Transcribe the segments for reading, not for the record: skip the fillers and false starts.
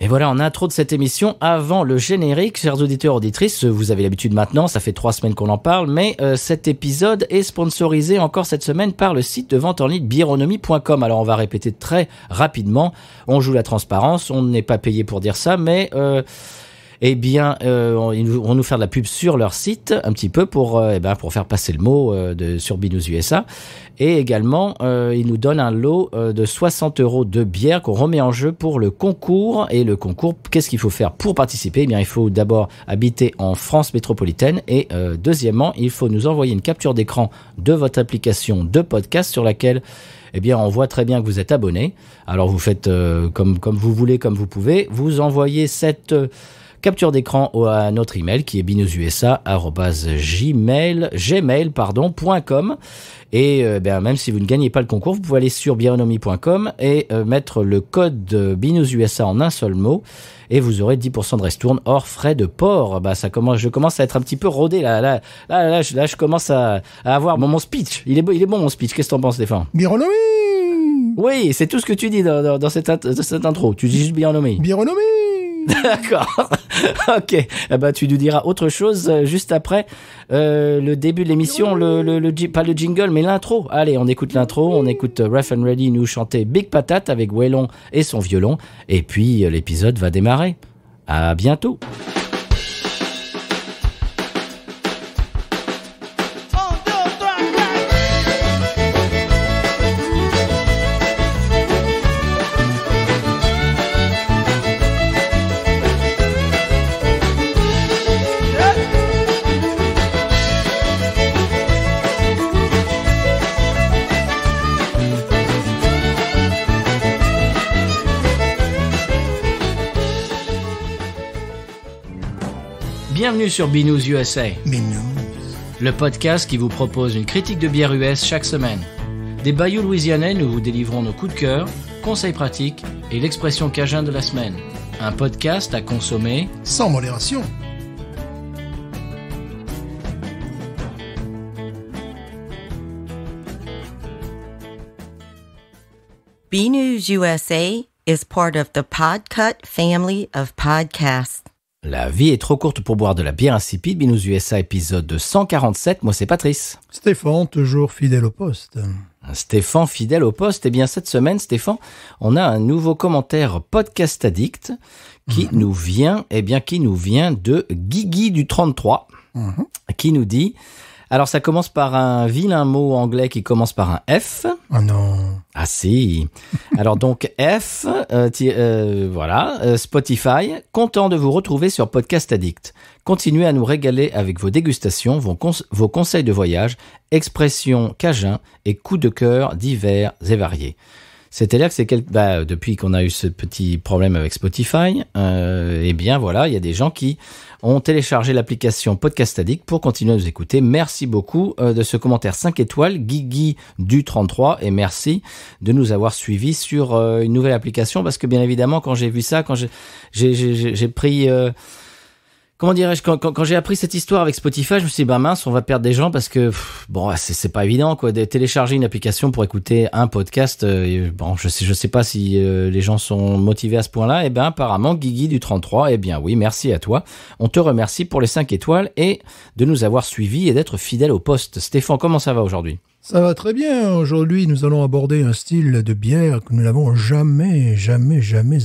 voilà, en intro de cette émission, avant le générique, chers auditeurs, auditrices, vous avez l'habitude maintenant, ça fait 3 semaines qu'on en parle, mais cet épisode est sponsorisé encore cette semaine par le site de vente en ligne Beeronomie.com. Alors on va répéter très rapidement, on joue la transparence, on n'est pas payé pour dire ça, mais... ils vont nous faire de la pub sur leur site un petit peu pour faire passer le mot sur Binous USA. Et également, ils nous donnent un lot de 60 € de bière qu'on remet en jeu pour le concours. Et le concours, qu'est-ce qu'il faut faire pour participer ? Eh bien, il faut d'abord habiter en France métropolitaine et deuxièmement, il faut nous envoyer une capture d'écran de votre application de podcast sur laquelle on voit très bien que vous êtes abonné. Alors, vous faites comme vous voulez, comme vous pouvez. Vous envoyez cette... capture d'écran à notre email qui est binoususa@gmail.com et même si vous ne gagnez pas le concours, vous pouvez aller sur beeronomie.com et mettre le code binoususa en un seul mot et vous aurez 10% de ristourne hors frais de port. Je commence à être un petit peu rodé là, je commence à avoir mon speech. Il est bon mon speech. Qu'est-ce que t'en penses, Stéphane? Beeronomie. Oui, c'est tout ce que tu dis dans cette intro. Tu dis juste Beeronomie. Beeronomie. D'accord. Ok. Tu nous diras autre chose juste après le début de l'émission, pas le jingle, mais l'intro. Allez, on écoute l'intro, on écoute Rough and Ready nous chanter Big Patate avec Waylon et son violon, et puis l'épisode va démarrer. À bientôt. Bienvenue sur Binous USA, le podcast qui vous propose une critique de bière US chaque semaine. Des bayous louisianais, nous vous délivrons nos coups de cœur, conseils pratiques et l'expression cajun de la semaine. Un podcast à consommer sans modération. Binous USA is part of the Podcut family of podcasts. La vie est trop courte pour boire de la bière insipide. Binous USA épisode 147. Moi, c'est Patrice. Stéphane, toujours fidèle au poste. Stéphane, fidèle au poste. Eh bien, cette semaine, Stéphane, on a un nouveau commentaire Podcast Addict qui nous vient de Guigui du 33, qui nous dit... Alors, ça commence par un vilain mot anglais qui commence par un F. Oh non. Ah si. Alors donc F, Spotify, content de vous retrouver sur Podcast Addict. Continuez à nous régaler avec vos dégustations, vos conseils de voyage, expressions cajun et coups de cœur divers et variés. C'est-à-dire que depuis qu'on a eu ce petit problème avec Spotify, il y a des gens qui ont téléchargé l'application Podcast Addict pour continuer à nous écouter. Merci beaucoup de ce commentaire 5 étoiles, Guigui du 33, et merci de nous avoir suivis sur une nouvelle application, parce que bien évidemment, quand j'ai vu ça, quand j'ai pris... Comment dirais-je, quand j'ai appris cette histoire avec Spotify, je me suis dit, mince, on va perdre des gens parce que, c'est pas évident, quoi, de télécharger une application pour écouter un podcast. Je sais pas si les gens sont motivés à ce point-là. Apparemment, Guigui du 33, oui, merci à toi. On te remercie pour les 5 étoiles et de nous avoir suivis et d'être fidèle au poste. Stéphane, comment ça va aujourd'hui? Ça va très bien. Aujourd'hui, nous allons aborder un style de bière que nous n'avons jamais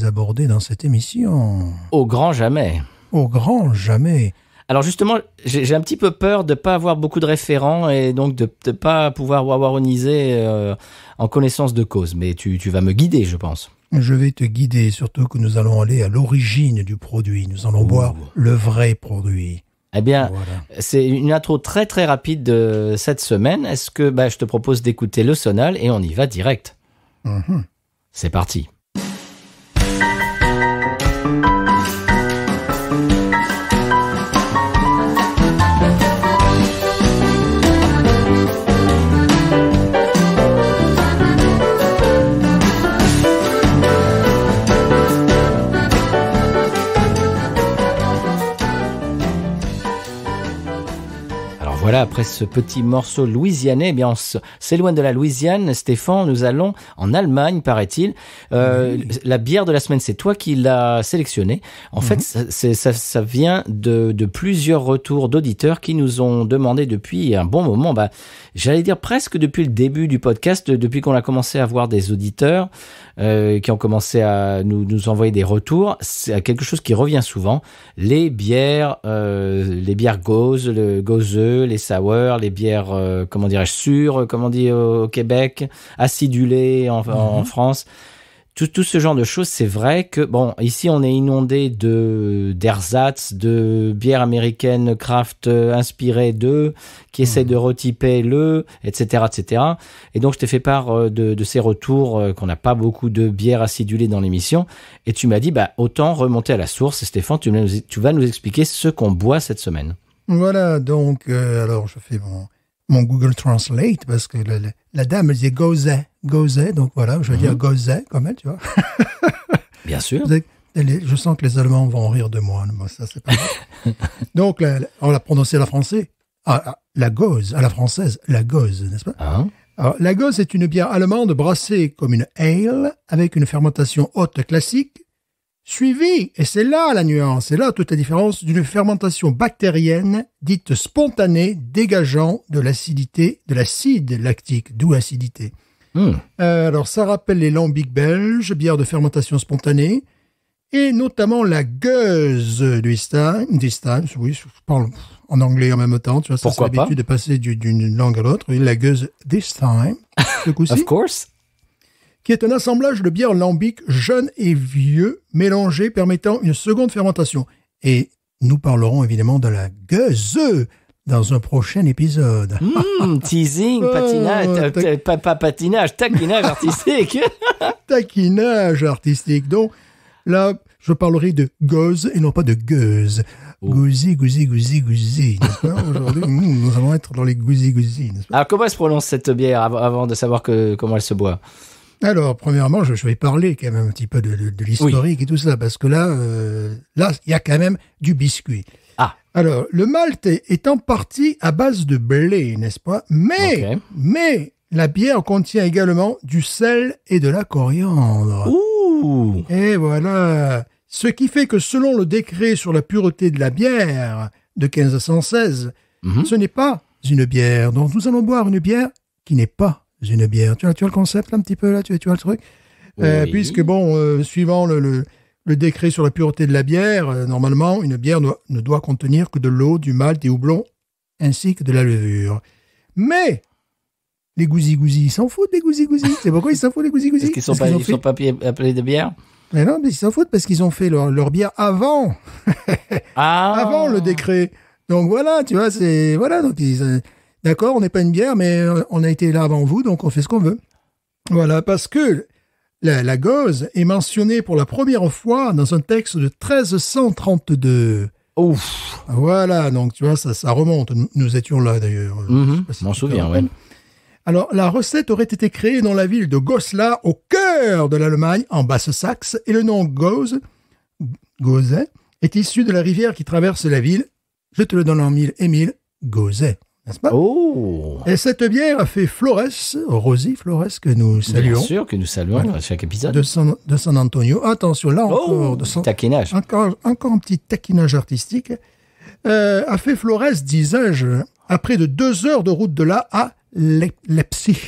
abordé dans cette émission. Au grand jamais. Au grand jamais. Alors justement, j'ai un petit peu peur de pas avoir beaucoup de référents et donc de pas pouvoir wawaroniser en connaissance de cause. Mais tu vas me guider, je pense. Je vais te guider, surtout que nous allons aller à l'origine du produit. Nous allons boire le vrai produit. Eh bien, c'est une intro très très rapide de cette semaine. Est-ce que je te propose d'écouter le sonal et on y va direct. C'est parti. voilà, après ce petit morceau louisianais, eh bien on s'éloigne de la Louisiane. Stéphane, nous allons en Allemagne, paraît-il. La bière de la semaine, c'est toi qui l'as sélectionnée. En fait, ça vient de plusieurs retours d'auditeurs qui nous ont demandé depuis un bon moment, j'allais dire presque depuis le début du podcast, depuis qu'on a commencé à avoir des auditeurs qui ont commencé à nous envoyer des retours. C'est quelque chose qui revient souvent. Les bières gauze, le gauzeux, les sour, les bières, comment dirais-je, sûres, comme on dit au Québec, acidulées en France. Tout ce genre de choses, c'est vrai que, ici, on est inondé d'ersatz, de bières américaines craft inspirées d'eux, qui essayent de retyper etc., etc. Et donc, je t'ai fait part de ces retours, qu'on n'a pas beaucoup de bières acidulées dans l'émission. Et tu m'as dit, autant remonter à la source. Et Stéphane, tu vas nous expliquer ce qu'on boit cette semaine. Voilà, donc, alors, je fais mon Google Translate, parce que la dame, elle disait Gose, donc voilà, je vais dire Gose, comme elle, tu vois. Bien sûr. Je sens que les Allemands vont rire de moi, mais ça, c'est pas grave. Donc, on l'a prononcé à la française, la Gose, à la française, la Gose, n'est-ce pas? Alors, la Gose est une bière allemande brassée comme une ale, avec une fermentation haute classique, suivie, et c'est là la nuance, c'est là toute la différence, d'une fermentation bactérienne dite spontanée, dégageant de l'acidité, de l'acide lactique, d'où acidité. Alors, ça rappelle les lambics belges, bière de fermentation spontanée, et notamment la Gueuse du Stein, oui, je parle en anglais en même temps, tu vois, ça c'est l'habitude de passer d'une langue à l'autre, oui, la Gueuse this time, ce coup-ci. Of course. Qui est un assemblage de bières lambiques jeunes et vieux, mélangés, permettant une seconde fermentation. Et nous parlerons évidemment de la Gueuse dans un prochain épisode. Teasing, patinage, pas patinage, taquinage artistique. Taquinage artistique. Donc, là, je parlerai de Gose et non pas de Gueuse. Gouzi. Aujourd'hui, nous allons être dans les gouzi, n'est-ce pas? Alors, comment se prononce cette bière avant de savoir comment elle se boit? Alors, premièrement, je vais parler quand même un petit peu de l'historique et tout ça, parce que là, il y a quand même du biscuit. Alors, le malt est en partie à base de blé, n'est-ce pas? Mais la bière contient également du sel et de la coriandre. Ouh! Et voilà. Ce qui fait que selon le décret sur la pureté de la bière de 1516, ce n'est pas une bière. Donc, nous allons boire une bière qui n'est pas une bière. Tu vois le concept là, un petit peu là, tu vois le truc, oui. Puisque suivant le décret sur la pureté de la bière, normalement une bière ne doit contenir que de l'eau, du malt, des houblons ainsi que de la levure. Mais les gouzi ils s'en foutent des gouzi. C'est pourquoi ils s'en foutent des gouzi. Parce qu'ils sont pas appelés de bière. Mais non, mais ils s'en foutent parce qu'ils ont fait leur bière avant, avant le décret. Donc voilà, tu vois, donc d'accord, on n'est pas une bière, mais on a été là avant vous, donc on fait ce qu'on veut. Voilà, parce que la Gose est mentionnée pour la première fois dans un texte de 1332. Ouf. Voilà, donc tu vois, ça remonte. Nous étions là d'ailleurs. Je m'en souviens, oui. Alors, la recette aurait été créée dans la ville de Goslar, au cœur de l'Allemagne, en Basse-Saxe, et le nom Gose est issu de la rivière qui traverse la ville. Je te le donne en mille et mille, Gose. N'est-ce pas? Oh. Et cette bière a fait Rosie Flores, que nous saluons. Bien sûr que nous saluons à chaque épisode. De San Antonio. Attention, là encore. Taquinage. Encore un petit taquinage artistique. A fait Flores, disais-je, à près de 2 heures de route de là, à Leipzig.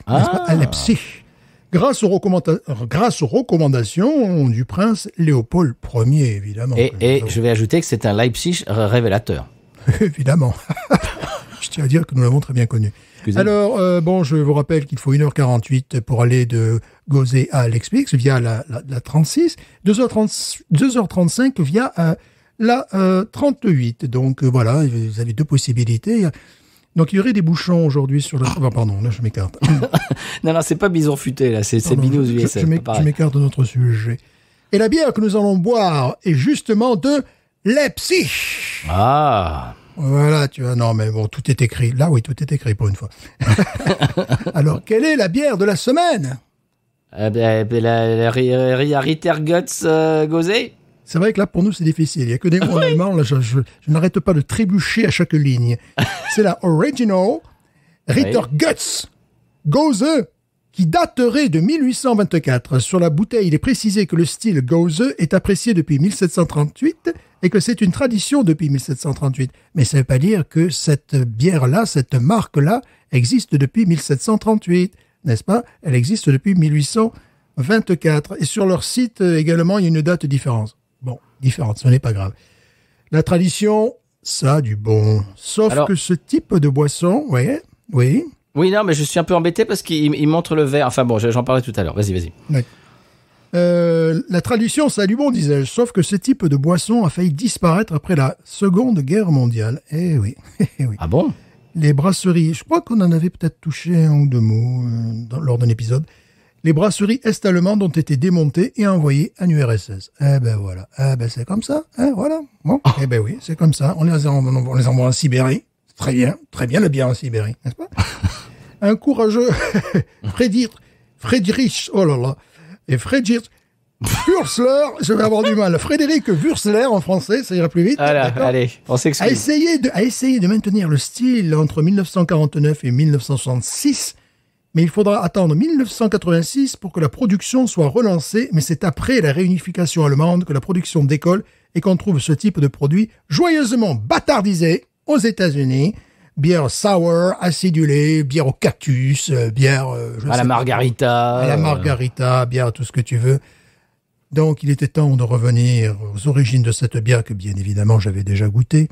N'est-ce pas? À Leipzig. Grâce aux recommandations du prince Léopold Ier, évidemment. Et je vais ajouter que c'est un Leipzig révélateur. Évidemment. Je tiens à dire que nous l'avons très bien connu. Alors, je vous rappelle qu'il faut 1h48 pour aller de Gosé à Leipzig via la 36, 2h35 via la 38. Donc, voilà, vous avez 2 possibilités. Donc, il y aurait des bouchons aujourd'hui sur le... Oh, pardon, là, je m'écarte. non, c'est pas Bison Futé, là, c'est Binous USA. Je m'écarte de notre sujet. Et la bière que nous allons boire est justement de Leipzig. Ah. Voilà, tu vois, non, mais bon, tout est écrit. Là, oui, tout est écrit pour une fois. Alors, quelle est la bière de la semaine? La Ritterguts Gosé. C'est vrai que là, pour nous, c'est difficile. Il n'y a que des mots en allemand. Là, je n'arrête pas de trébucher à chaque ligne. C'est la Original Ritterguts Gose, qui daterait de 1824. Sur la bouteille, il est précisé que le style Gose est apprécié depuis 1738 et que c'est une tradition depuis 1738. Mais ça ne veut pas dire que cette bière-là, cette marque-là, existe depuis 1738, n'est-ce pas? Elle existe depuis 1824. Et sur leur site également, il y a une date différente. Bon, différente, ce n'est pas grave. La tradition, ça a du bon. Sauf que ce type de boisson, oui. Oui, non, mais je suis un peu embêté parce qu'il montre le verre. Enfin bon, j'en parlais tout à l'heure. Vas-y. Oui. La tradition, ça a du bon, disais-je. Sauf que ce type de boisson a failli disparaître après la Seconde Guerre mondiale. Eh oui. Ah bon? Les brasseries, je crois qu'on en avait peut-être touché un ou deux mots lors d'un épisode. Les brasseries est-allemandes ont été démontées et envoyées en URSS. Eh ben voilà. Eh ben c'est comme ça. Voilà. Bon. Eh ben oui, c'est comme ça. On les envoie en Sibérie. Très bien la bière en Sibérie, n'est-ce pas? Un courageux Friedrich, oh là là, et Friedrich Würzler, je vais avoir du mal. Frédéric Würzler en français, ça ira plus vite. Allez, on s'excuse. A essayé de maintenir le style entre 1949 et 1966, mais il faudra attendre 1986 pour que la production soit relancée, mais c'est après la réunification allemande que la production décolle et qu'on trouve ce type de produit joyeusement bâtardisé aux États-Unis. Bière sour, acidulée, bière au cactus, bière... à la margarita. À la margarita, bière tout ce que tu veux. Donc, il était temps de revenir aux origines de cette bière que, bien évidemment, j'avais déjà goûtée,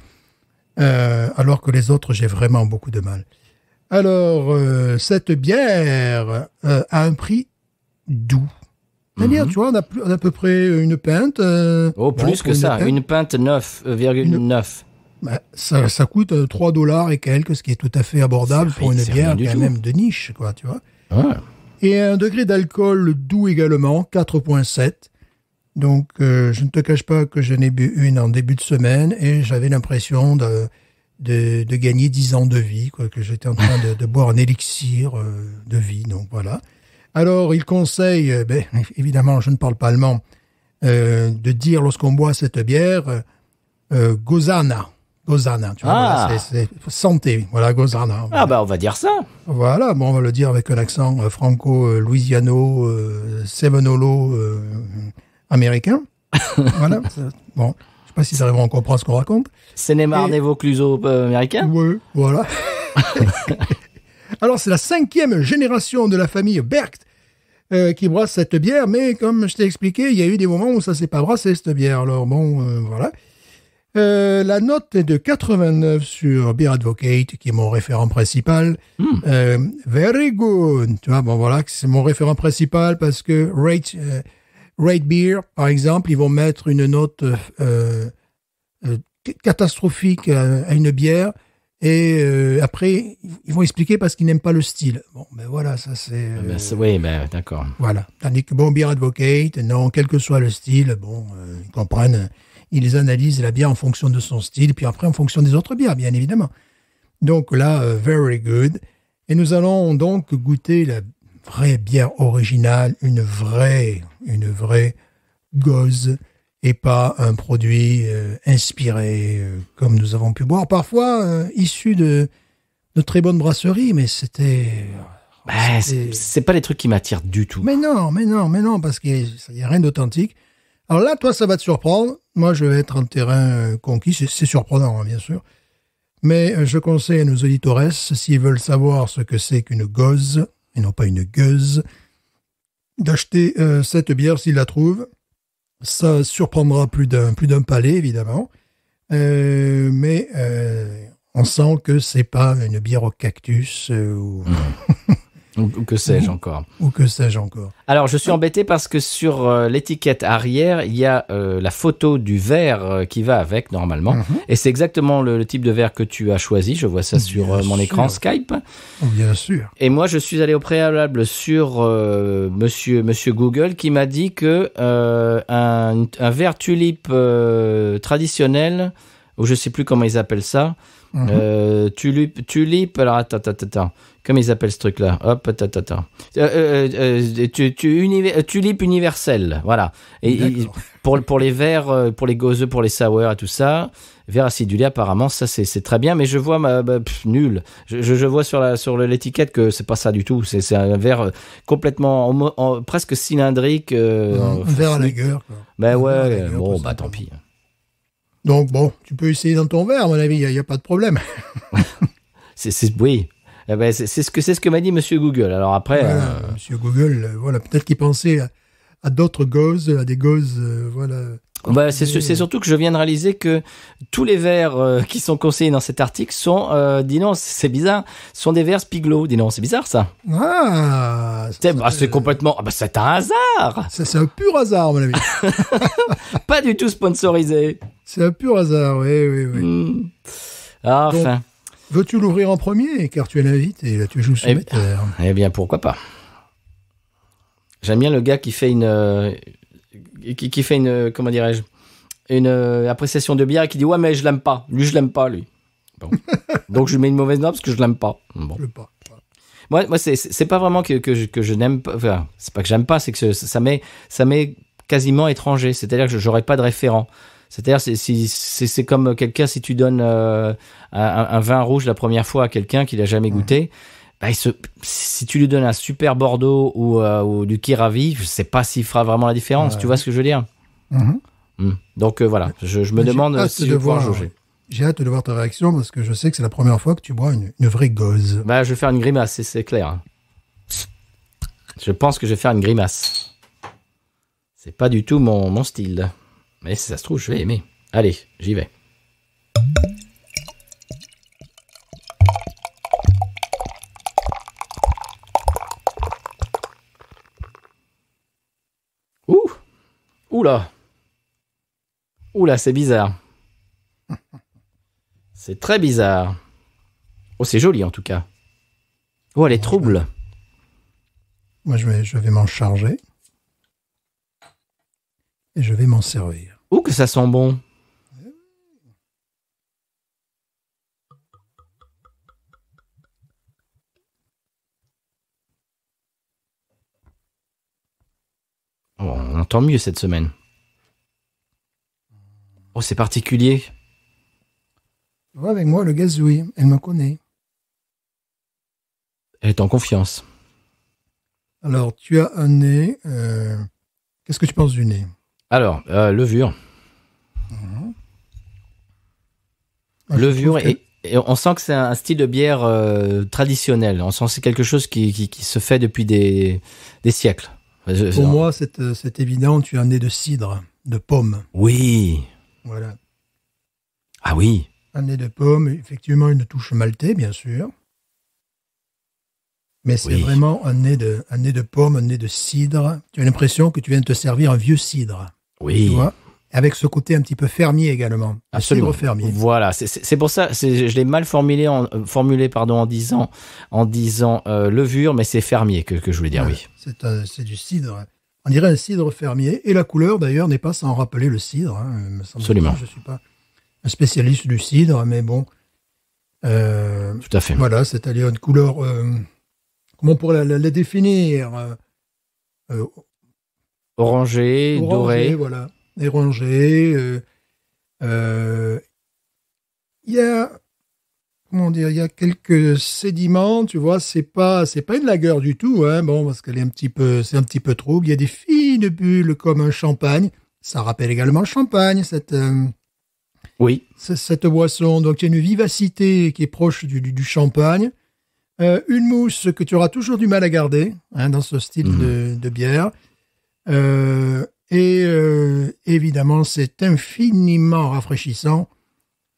alors que les autres, j'ai vraiment beaucoup de mal. Alors, cette bière a un prix doux. C'est-à-dire, tu vois, on a à peu près une pinte. Plus que ça, une pinte 9,9. Ça coûte $3 et quelques, ce qui est tout à fait abordable pour une bière quand même de niche, quoi, tu vois. Ouais. Et un degré d'alcool doux également, 4,7. Donc, je ne te cache pas que je n'ai bu une en début de semaine et j'avais l'impression de gagner 10 ans de vie, quoi, que j'étais en train de boire un élixir de vie, donc voilà. Alors, il conseille, évidemment, je ne parle pas allemand, de dire lorsqu'on boit cette bière, Gosana, tu vois, voilà, c'est santé, voilà, Gosana. Ah bah on va dire ça. Voilà, bon, on va le dire avec un accent franco-louisiano, sévenolo américain. Voilà, bon, je sais pas si ça arrivera à comprendre ce qu'on raconte. Sénémarne-Vaucluso américain. Oui, voilà. Alors, c'est la 5e génération de la famille Bercht qui brasse cette bière, mais comme je t'ai expliqué, il y a eu des moments où ça s'est pas brassé, cette bière. Alors, bon, voilà. La note est de 89 sur Beer Advocate, qui est mon référent principal. Very good. Tu vois, bon, voilà, c'est mon référent principal parce que Rate Beer, par exemple, ils vont mettre une note catastrophique à une bière et après, ils vont expliquer parce qu'ils n'aiment pas le style. Bon, ben voilà, ça c'est... oui, d'accord. Voilà. Tandis que, bon, Beer Advocate, non, quel que soit le style, bon, ils comprennent... Ils analysent la bière en fonction de son style, puis après en fonction des autres bières, bien évidemment. Donc là, very good. Et nous allons donc goûter la vraie bière originale, une vraie Gose, et pas un produit inspiré, comme nous avons pu boire, parfois issu de très bonnes brasseries, mais c'était... c'est pas les trucs qui m'attirent du tout. Mais non, parce qu'il n'y a rien d'authentique. Alors là, toi, ça va te surprendre. Moi, je vais être en terrain conquis. C'est surprenant, hein, bien sûr. Mais je conseille à nos auditeurs, s'ils veulent savoir ce que c'est qu'une Gose, et non pas une gueuse, d'acheter cette bière s'ils la trouvent. Ça surprendra plus d'un palais, évidemment. Mais on sent que c'est pas une bière au cactus ou... Ou que sais-je encore. Ou que sais-je encore. Alors, je suis embêté parce que sur l'étiquette arrière, il y a la photo du verre qui va avec, normalement. Et c'est exactement le type de verre que tu as choisi. Je vois ça sur mon écran Skype. Bien sûr. Et moi, je suis allé au préalable sur monsieur Google qui m'a dit que un verre tulipe traditionnel ou je sais plus comment ils appellent ça. Tulipe, alors attends. Comment ils appellent ce truc-là? Hop, attends. Tulipe universelle, voilà. Et pour les verres, pour les gauzeux, pour les sour et tout ça, verre acidulé, apparemment, ça c'est très bien, mais je vois nul. Je vois sur l'étiquette que c'est pas ça du tout. C'est un verre complètement presque cylindrique. Un verre à la gueule, quoi. Ben ouais, bon, bah tant pis. Donc bon, tu peux essayer dans ton verre, à mon avis, il y a pas de problème. Oui. Eh ben, c'est ce que m'a dit Monsieur Google. Alors après, voilà, Monsieur Google, voilà, peut-être qu'il pensait à d'autres gauzes, à des gauzes, voilà. Bah, c'est surtout que je viens de réaliser que tous les verres qui sont conseillés dans cet article sont, dis non, c'est bizarre, sont des verres Spiglo. Dis non, c'est bizarre ça. Ah, c'est complètement, c'est un hasard. C'est un pur hasard, à mon avis. Pas du tout sponsorisé. C'est un pur hasard, oui. Enfin. Donc, veux-tu l'ouvrir en premier, car tu es l'invité, là tu joues sur mes terres. Eh bien, pourquoi pas. J'aime bien le gars qui fait qui fait comment dirais-je, une appréciation de bière et qui dit ouais mais je l'aime pas. Lui je l'aime pas lui. Bon. Donc je lui mets une mauvaise note parce que je l'aime pas. Bon. Je l'aime pas. Voilà. Moi c'est pas vraiment que je n'aime pas. Enfin, c'est pas que j'aime pas, c'est que ça m'est quasiment étranger. C'est-à-dire que j'aurais pas de référent. C'est-à-dire c'est comme quelqu'un, si tu donnes un vin rouge la première fois à quelqu'un qui l'a jamais goûté. Bah, si tu lui donnes un super Bordeaux ou du Kiravi, je sais pas s'il fera vraiment la différence. Tu vois ce que je veux dire? Donc voilà, je me demande si je vais pouvoir jauger. J'ai hâte de voir ta réaction parce que je sais que c'est la première fois que tu bois une vraie gauze. Bah, je vais faire une grimace, c'est clair. Je pense que je vais faire une grimace. C'est pas du tout mon style. Mais si ça se trouve, je vais aimer. Allez, j'y vais. Oula, c'est bizarre. C'est très bizarre. Oh, c'est joli en tout cas. Oh, elle est trouble. Moi, je vais m'en charger. Et je vais m'en servir. Oh, que ça sent bon. Oh, on entend mieux cette semaine. Oh, c'est particulier. Tu vois, avec moi, le gazouille, elle me connaît. Elle est en confiance. Alors, tu as un nez. Qu'est-ce que tu penses du nez? Alors, levure. Levure et on sent que c'est un style de bière traditionnel. On sent que c'est quelque chose qui se fait depuis des siècles. Pour moi, c'est évident. Tu as un nez de cidre, de pomme. Oui. Voilà. Ah oui. Un nez de pomme, effectivement une touche maltais, bien sûr. Mais c'est vraiment un nez de pomme, un nez de cidre. Tu as l'impression que tu viens de te servir un vieux cidre. Oui. Tu vois, avec ce côté un petit peu fermier également. Absolument. Cidre fermier. Voilà. C'est pour ça. Je l'ai mal formulé en disant levure, mais c'est fermier que je voulais dire. Oui. C'est du cidre. On dirait un cidre fermier. Et la couleur, d'ailleurs, n'est pas sans rappeler le cidre. Me semble. Absolument. Je ne suis pas un spécialiste du cidre, mais bon. Tout à fait. Voilà, c'est-à-dire une couleur... comment on pourrait la définir? Orangé, doré. Voilà. Orangé. Il y a... Comment dire, il y a quelques sédiments, tu vois, c'est pas une lager du tout, hein, bon, parce qu'elle est c'est un petit peu trouble. Il y a des fines bulles comme un champagne. Ça rappelle également le champagne, cette boisson. Donc, il y a une vivacité qui est proche du champagne. Une mousse que tu auras toujours du mal à garder, hein, dans ce style de bière. Évidemment, c'est infiniment rafraîchissant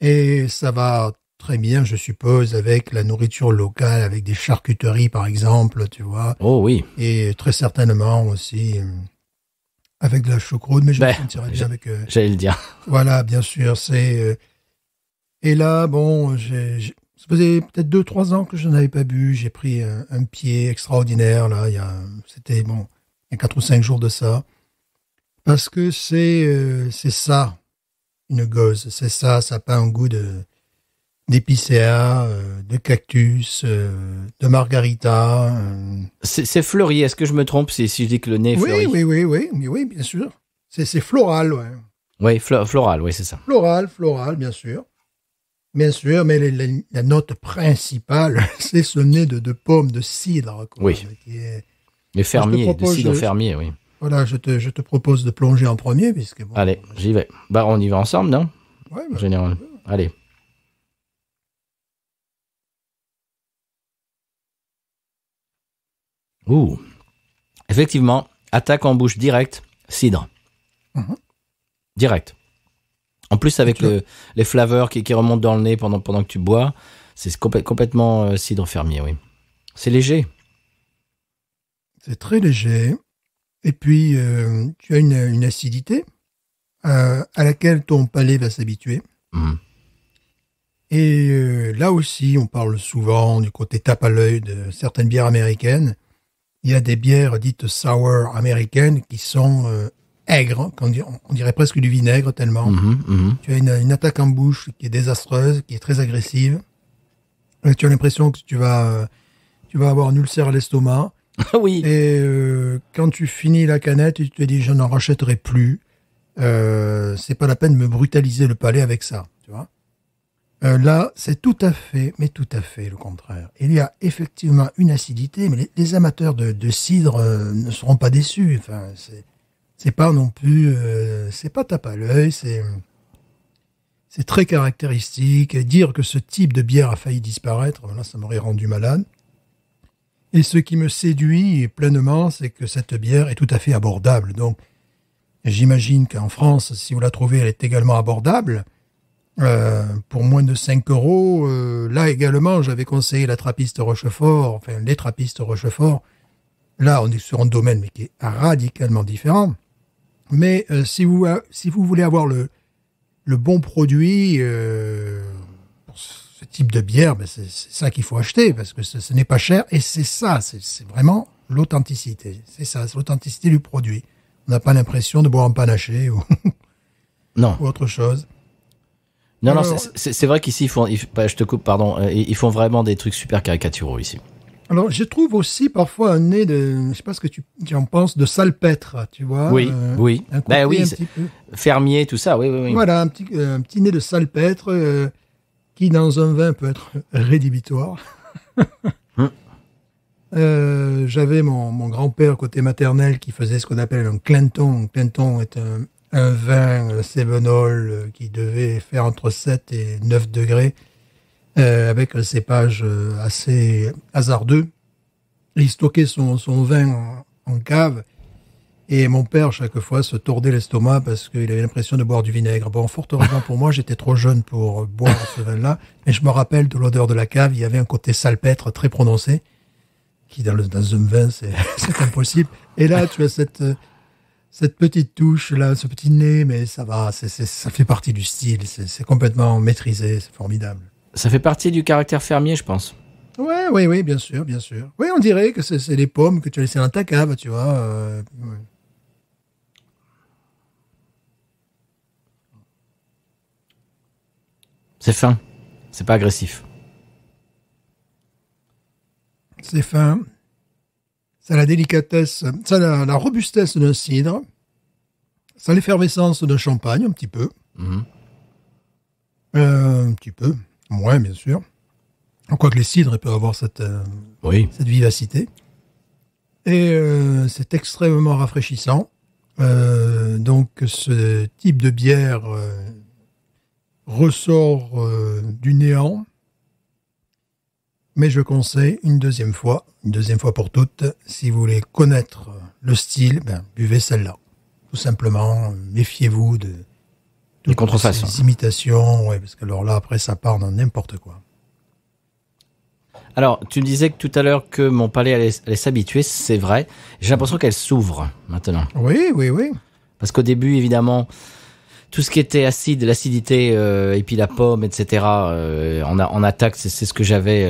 et ça va très bien, je suppose, avec la nourriture locale, avec des charcuteries, par exemple, tu vois. Oh oui. Et très certainement aussi avec de la choucroute, mais je me sentirais bien avec... J'allais le dire. Voilà, bien sûr, c'est... Et là, bon, ça faisait peut-être 2-3 ans que je n'avais pas bu. J'ai pris un pied extraordinaire, là, il y a 4 ou 5 jours de ça. Parce que c'est ça, une gauze. C'est ça n'a pas un goût d'épicéa, de cactus, de margarita. C'est fleuri, est-ce que je me trompe si je dis que le nez est fleuri? Oui, bien sûr. C'est floral, ouais. Oui, floral, oui, c'est ça. Floral, bien sûr. Bien sûr, mais la note principale, c'est ce nez de pomme, de cidre. Quoi, oui. Les fermiers, de cidre fermier, oui. Voilà, je te propose de plonger en premier, puisque... Bon, allez, j'y vais. Bah, on y va ensemble, non? Ouais. En général. Allez. Ouh. Effectivement, attaque en bouche directe, cidre. Direct. En plus, avec les flaveurs qui remontent dans le nez pendant que tu bois, c'est complètement cidre fermier, oui. C'est léger. C'est très léger. Et puis, tu as une acidité à laquelle ton palais va s'habituer. Et là aussi, on parle souvent du côté tape à l'œil de certaines bières américaines. Il y a des bières dites sour américaines qui sont aigres, on dirait presque du vinaigre tellement. Tu as une attaque en bouche qui est désastreuse, qui est très agressive. Tu as l'impression que tu vas avoir un ulcère à l'estomac. Oui. Et quand tu finis la canette, tu te dis je n'en rachèterai plus. C'est pas la peine de me brutaliser le palais avec ça, tu vois. Là, c'est tout à fait le contraire. Il y a effectivement une acidité, mais les amateurs de cidre ne seront pas déçus. Enfin, c'est pas non plus, c'est pas tape à l'œil, c'est très caractéristique. Dire que ce type de bière a failli disparaître, là, ça m'aurait rendu malade. Et ce qui me séduit pleinement, c'est que cette bière est tout à fait abordable. Donc, j'imagine qu'en France, si vous la trouvez, elle est également abordable. Pour moins de 5 €. Là également, j'avais conseillé la Trappiste Rochefort, enfin les Trappistes Rochefort. Là, on est sur un domaine mais qui est radicalement différent. Mais si vous voulez avoir le bon produit pour ce type de bière, ben c'est ça qu'il faut acheter parce que ce n'est pas cher et c'est ça, c'est vraiment l'authenticité. C'est ça, c'est l'authenticité du produit. On n'a pas l'impression de boire un panaché ou non ou autre chose. Non, c'est vrai qu'ici, je te coupe, pardon, ils font vraiment des trucs super caricaturaux ici. Alors, je trouve aussi parfois un nez de, je sais pas ce que tu en penses, de salpêtre, tu vois. Oui. Oui, un petit peu. Fermier, tout ça, oui. Voilà, un petit nez de salpêtre qui, dans un vin, peut être rédhibitoire. J'avais mon grand-père côté maternel qui faisait ce qu'on appelle un Clinton. Un Clinton est un vin cévenol qui devait faire entre 7 et 9 degrés, avec un cépage assez hasardeux. Il stockait son vin en cave, et mon père, chaque fois, se tordait l'estomac parce qu'il avait l'impression de boire du vinaigre. Bon, fort heureusement pour moi, j'étais trop jeune pour boire ce vin-là, mais je me rappelle de l'odeur de la cave, il y avait un côté salpêtre très prononcé, qui dans un vin, c'est impossible. Et là, tu as cette petite touche là, ce petit nez, mais ça va, ça fait partie du style, c'est complètement maîtrisé, c'est formidable. Ça fait partie du caractère fermier, je pense. Oui, bien sûr. Oui, on dirait que c'est les pommes que tu as laissées dans ta cave, tu vois. Ouais. C'est fin, c'est pas agressif. C'est fin. Ça a la délicatesse, ça a la robustesse d'un cidre, ça a l'effervescence d'un champagne, un petit peu. Un petit peu, moins bien sûr. Quoique les cidres peuvent avoir cette vivacité. Et c'est extrêmement rafraîchissant. Donc ce type de bière ressort du néant. Mais je conseille une deuxième fois pour toutes, si vous voulez connaître le style, buvez celle-là. Tout simplement, méfiez-vous de les contrefaçons. Ces imitations, parce que alors là, après, ça part dans n'importe quoi. Alors, tu me disais que tout à l'heure que mon palais allait s'habituer, c'est vrai. J'ai l'impression qu'elle s'ouvre maintenant. Oui. Parce qu'au début, évidemment, tout ce qui était acide, l'acidité, et puis la pomme, etc., en attaque, c'est ce que j'avais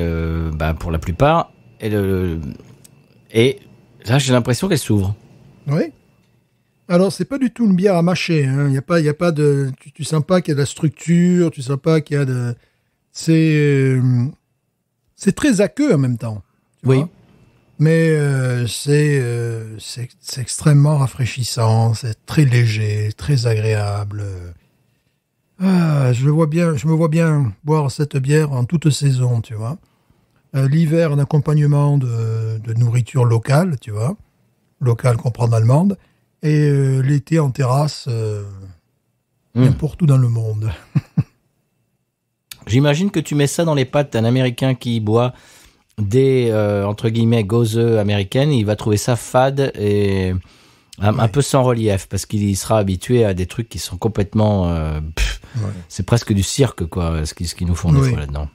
pour la plupart. Et là, j'ai l'impression qu'elle s'ouvre. Oui. Alors, c'est pas du tout une bière à mâcher. Hein. Y a pas de. Tu sens pas qu'il y a de la structure. Tu sens pas qu'il y a de. C'est très aqueux en même temps. Oui. Mais c'est extrêmement rafraîchissant. C'est très léger, très agréable. Je me vois bien boire cette bière en toute saison, tu vois. L'hiver, en accompagnement de nourriture locale, tu vois. Locale qu'on prend allemande. Et l'été en terrasse, n'importe où dans le monde. J'imagine que tu mets ça dans les pattes d'un Américain qui boit des, entre guillemets, gozeux américaines. Il va trouver ça fade et un peu sans relief parce qu'il sera habitué à des trucs qui sont complètement... C'est presque du cirque, quoi, ce qu'ils nous font des fois là-dedans.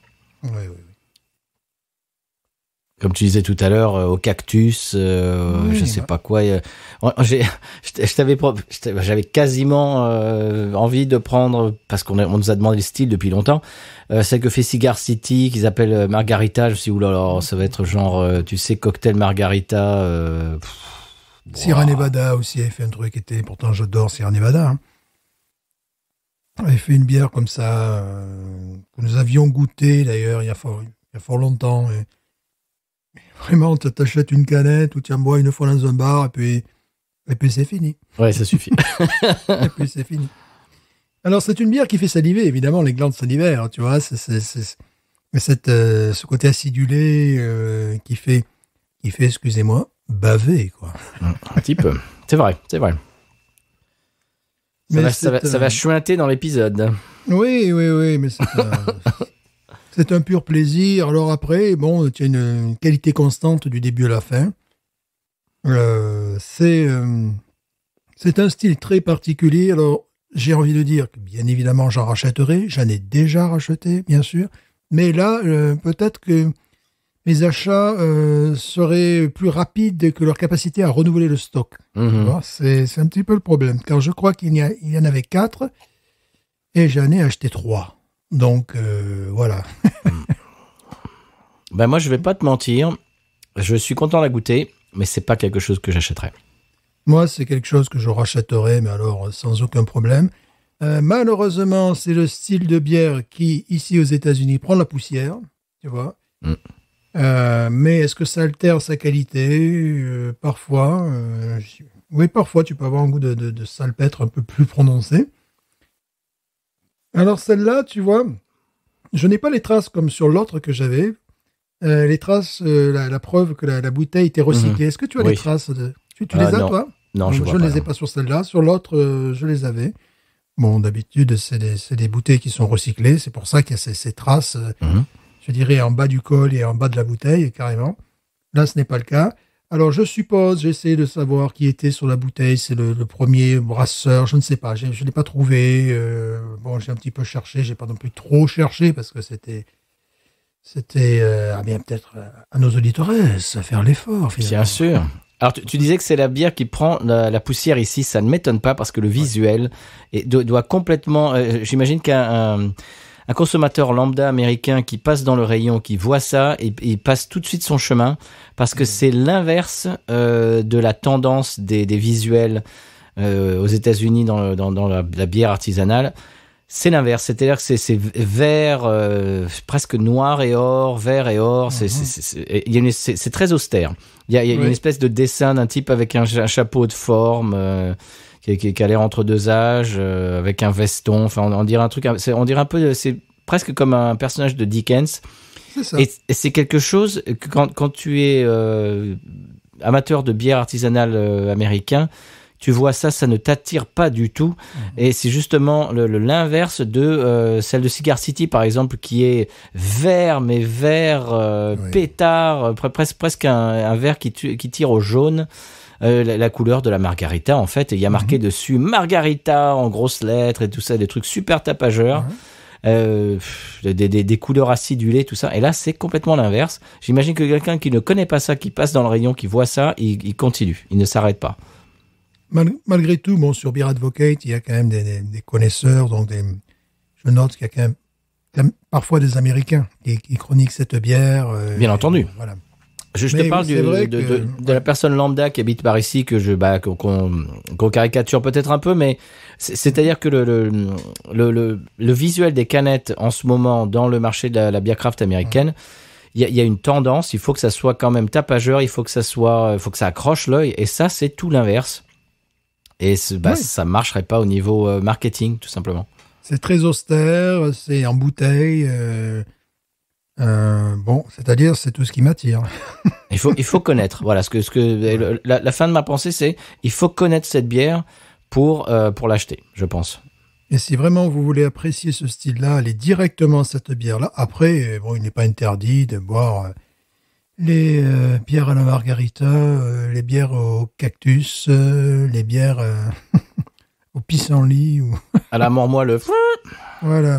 Oui. Comme tu disais tout à l'heure, au cactus, je sais pas quoi. J'avais quasiment envie de prendre, parce qu'on nous a demandé le style depuis longtemps, celle que fait Cigar City, qu'ils appellent Margarita. Je me suis dit, oulala, ça va être genre, tu sais, cocktail Margarita. Sierra Nevada aussi avait fait un truc qui était... Pourtant, j'adore Sierra Nevada. Hein. Elle avait fait une bière comme ça, que nous avions goûté d'ailleurs il y a fort longtemps. Et vraiment, tu t'achètes une canette ou tu en bois une fois dans un bar et puis c'est fini. Ouais, ça suffit. Et puis c'est fini. Alors, c'est une bière qui fait saliver, évidemment, les glandes salivaires, tu vois. Mais ce côté acidulé qui fait, excusez-moi, baver, quoi. Un petit peu. C'est vrai. Ça va chuinter dans l'épisode. Oui, mais c'est un pur plaisir. Alors après, bon, tu as une qualité constante du début à la fin. C'est un style très particulier. Alors, j'ai envie de dire que, bien évidemment, j'en rachèterai. J'en ai déjà racheté, bien sûr. Mais là, peut-être que mes achats seraient plus rapides que leur capacité à renouveler le stock. Mm-hmm. C'est un petit peu le problème. Car je crois qu'il y en avait 4 et j'en ai acheté 3. Donc, voilà. Ben moi, je vais pas te mentir. Je suis content de la goûter, mais c'est pas quelque chose que j'achèterais. Moi, c'est quelque chose que je rachèterais, mais alors sans aucun problème. Malheureusement, c'est le style de bière qui, ici aux États-Unis, prend la poussière, tu vois. Mais est-ce que ça altère sa qualité? Parfois. Oui, parfois, tu peux avoir un goût de salpêtre un peu plus prononcé. Alors celle-là, tu vois, je n'ai pas les traces comme sur l'autre que j'avais. Les traces, la preuve que la bouteille était recyclée. Est-ce que tu as les traces Tu les as, non. toi? Non, je ne les ai pas sur celle-là. Sur l'autre, je les avais. Bon, d'habitude, c'est des bouteilles qui sont recyclées. C'est pour ça qu'il y a ces traces, je dirais, en bas du col et en bas de la bouteille, carrément. Là, ce n'est pas le cas. Alors, je suppose, j'ai essayé de savoir qui était sur la bouteille. C'est le premier brasseur. Je ne sais pas. Je ne l'ai pas trouvé. Bon, j'ai un petit peu cherché. J'ai pas non plus trop cherché parce que c'était bien peut-être à nos auditeurs à faire l'effort. Finalement. Bien sûr. Alors, tu disais que c'est la bière qui prend la poussière ici. Ça ne m'étonne pas parce que le visuel doit complètement... j'imagine qu'un consommateur lambda américain qui passe dans le rayon, qui voit ça, et il passe tout de suite son chemin parce que c'est l'inverse de la tendance des visuels aux États-Unis dans la bière artisanale. C'est l'inverse, c'est-à-dire que c'est vert, presque noir et or, vert et or. C'est très austère. Il y a une espèce de dessin d'un type avec un chapeau de forme qui a l'air entre deux âges, avec un veston. Enfin, on dirait un truc. On dirait un peu. C'est presque comme un personnage de Dickens. C'est ça. Et c'est quelque chose que quand tu es amateur de bière artisanale américain. Tu vois ça ne t'attire pas du tout. Et c'est justement l'inverse de celle de Cigar City, par exemple, qui est vert, mais vert pétard, presque un vert qui tire au jaune. La couleur de la margarita, en fait. Et il y a marqué dessus Margarita en grosses lettres et tout ça, des trucs super tapageurs. Des couleurs acidulées, tout ça. Et là, c'est complètement l'inverse. J'imagine que quelqu'un qui ne connaît pas ça, qui passe dans le rayon, qui voit ça, il continue. Il ne s'arrête pas. Malgré tout, bon, sur Beer Advocate, il y a quand même des connaisseurs, donc je note qu'il y a quand même parfois des Américains qui chroniquent cette bière. Bien entendu. Voilà. Je te parle de la personne lambda qui habite par ici, qu'on caricature peut-être un peu, mais c'est-à-dire que le visuel des canettes en ce moment dans le marché de la bière craft américaine, il y a une tendance, il faut que ça soit quand même tapageur, il faut que ça accroche l'œil, et ça, c'est tout l'inverse. Et ça marcherait pas au niveau marketing, tout simplement. C'est très austère, c'est en bouteille. C'est-à-dire, c'est tout ce qui m'attire. Il faut connaître. Voilà, la fin de ma pensée, c'est il faut connaître cette bière pour l'acheter, je pense. Et si vraiment vous voulez apprécier ce style-là, allez directement à cette bière-là. Après, il n'est pas interdit de boire les bières à la margarita, les bières au cactus, les bières au pissenlit. Ou... à la mort moelle. Voilà.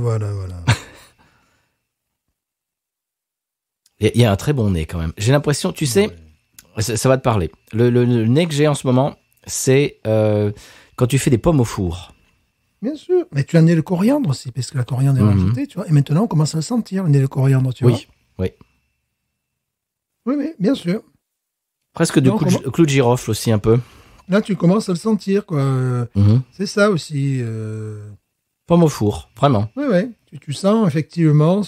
Il y a un très bon nez quand même. J'ai l'impression, tu sais, ça va te parler. Le nez que j'ai en ce moment, c'est quand tu fais des pommes au four. Bien sûr. Mais tu as le nez de coriandre aussi, parce que la coriandre est rajoutée, tu vois. Et maintenant, on commence à le sentir, le nez de coriandre, tu vois. Oui. Oui, bien sûr. Presque du clou de girofle aussi, un peu. Là, tu commences à le sentir, quoi. C'est ça aussi. Pomme au four, vraiment. Oui. Tu sens, effectivement...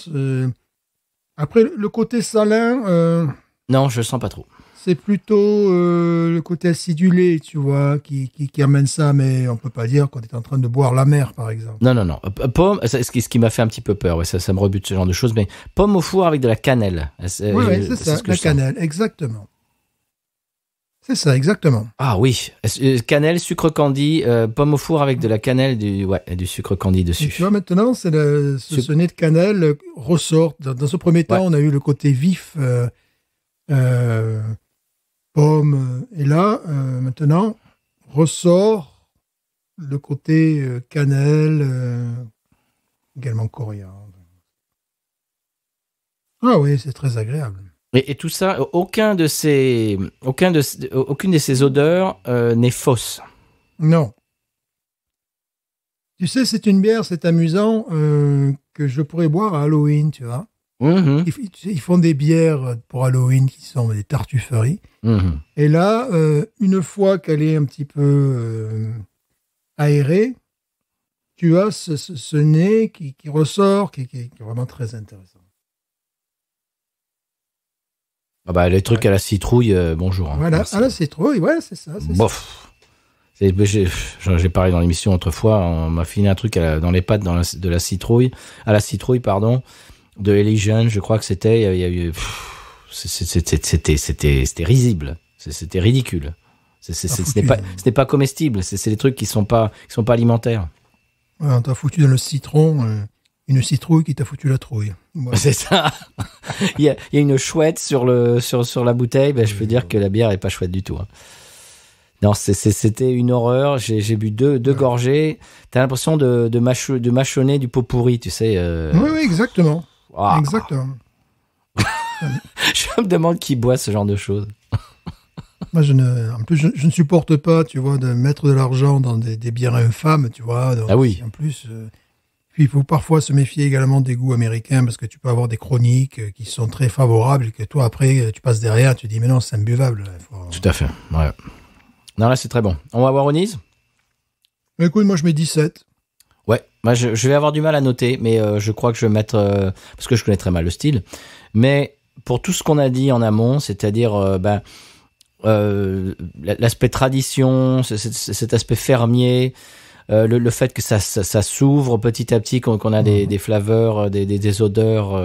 Après, le côté salin... non, je le sens pas trop. C'est plutôt le côté acidulé, tu vois, qui amène ça, mais on peut pas dire qu'on est en train de boire la mer, par exemple. Non. Pomme, ce qui m'a fait un petit peu peur, ça me rebute ce genre de choses, mais pomme au four avec de la cannelle. Oui, c'est ça, la cannelle, exactement. C'est ça, exactement. Ah oui, cannelle, sucre candi, pomme au four avec de la cannelle, du sucre candi dessus. Et tu vois, maintenant, ce nez de cannelle ressort. Dans ce premier temps, on a eu le côté vif, pomme, et là, maintenant, ressort le côté cannelle, également coriandre. Ah oui, c'est très agréable. Et tout ça, aucune de ces odeurs n'est fausse. Non. Tu sais, c'est une bière, c'est amusant, que je pourrais boire à Halloween, tu vois. Ils font des bières pour Halloween qui sont des tartufferies. Et là, une fois qu'elle est un petit peu aérée, tu as ce nez qui ressort, qui est vraiment très intéressant. Les trucs à la citrouille, bonjour. Voilà, merci. À la citrouille, ouais, c'est ça. Bof. J'ai parlé dans l'émission autrefois, on m'a filé un truc dans les pattes de la citrouille, à la citrouille, pardon, de Elysian, je crois que c'était, il y a eu, c'était risible, c'était ridicule. Ce n'est pas comestible, c'est des trucs qui sont pas alimentaires. Ouais, on t'a foutu dans le citron, une citrouille qui t'a foutu la trouille. Ouais. C'est ça. il y a une chouette sur la bouteille, je peux dire que la bière est pas chouette du tout. Hein. Non, c'était une horreur. J'ai bu deux gorgées. T'as l'impression de mâchonner du pot pourri, tu sais. Oui, exactement. Ah. Exactement. Je me demande qui boit ce genre de choses. Moi, je ne supporte pas, tu vois, de mettre de l'argent dans des bières infâmes, tu vois. Donc, oui. En plus, puis il faut parfois se méfier également des goûts américains parce que tu peux avoir des chroniques qui sont très favorables et que toi, après, tu passes derrière, tu dis, mais non, c'est imbuvable. Tout à fait, ouais. Non, là, c'est très bon. On va voir Onise ? Écoute, moi, je mets 17. Ouais, moi, je vais avoir du mal à noter, mais je crois que je vais mettre... parce que je connais très mal le style. Mais pour tout ce qu'on a dit en amont, c'est-à-dire l'aspect tradition, cet aspect fermier, le fait que ça s'ouvre petit à petit, qu'on a des flaveurs, des odeurs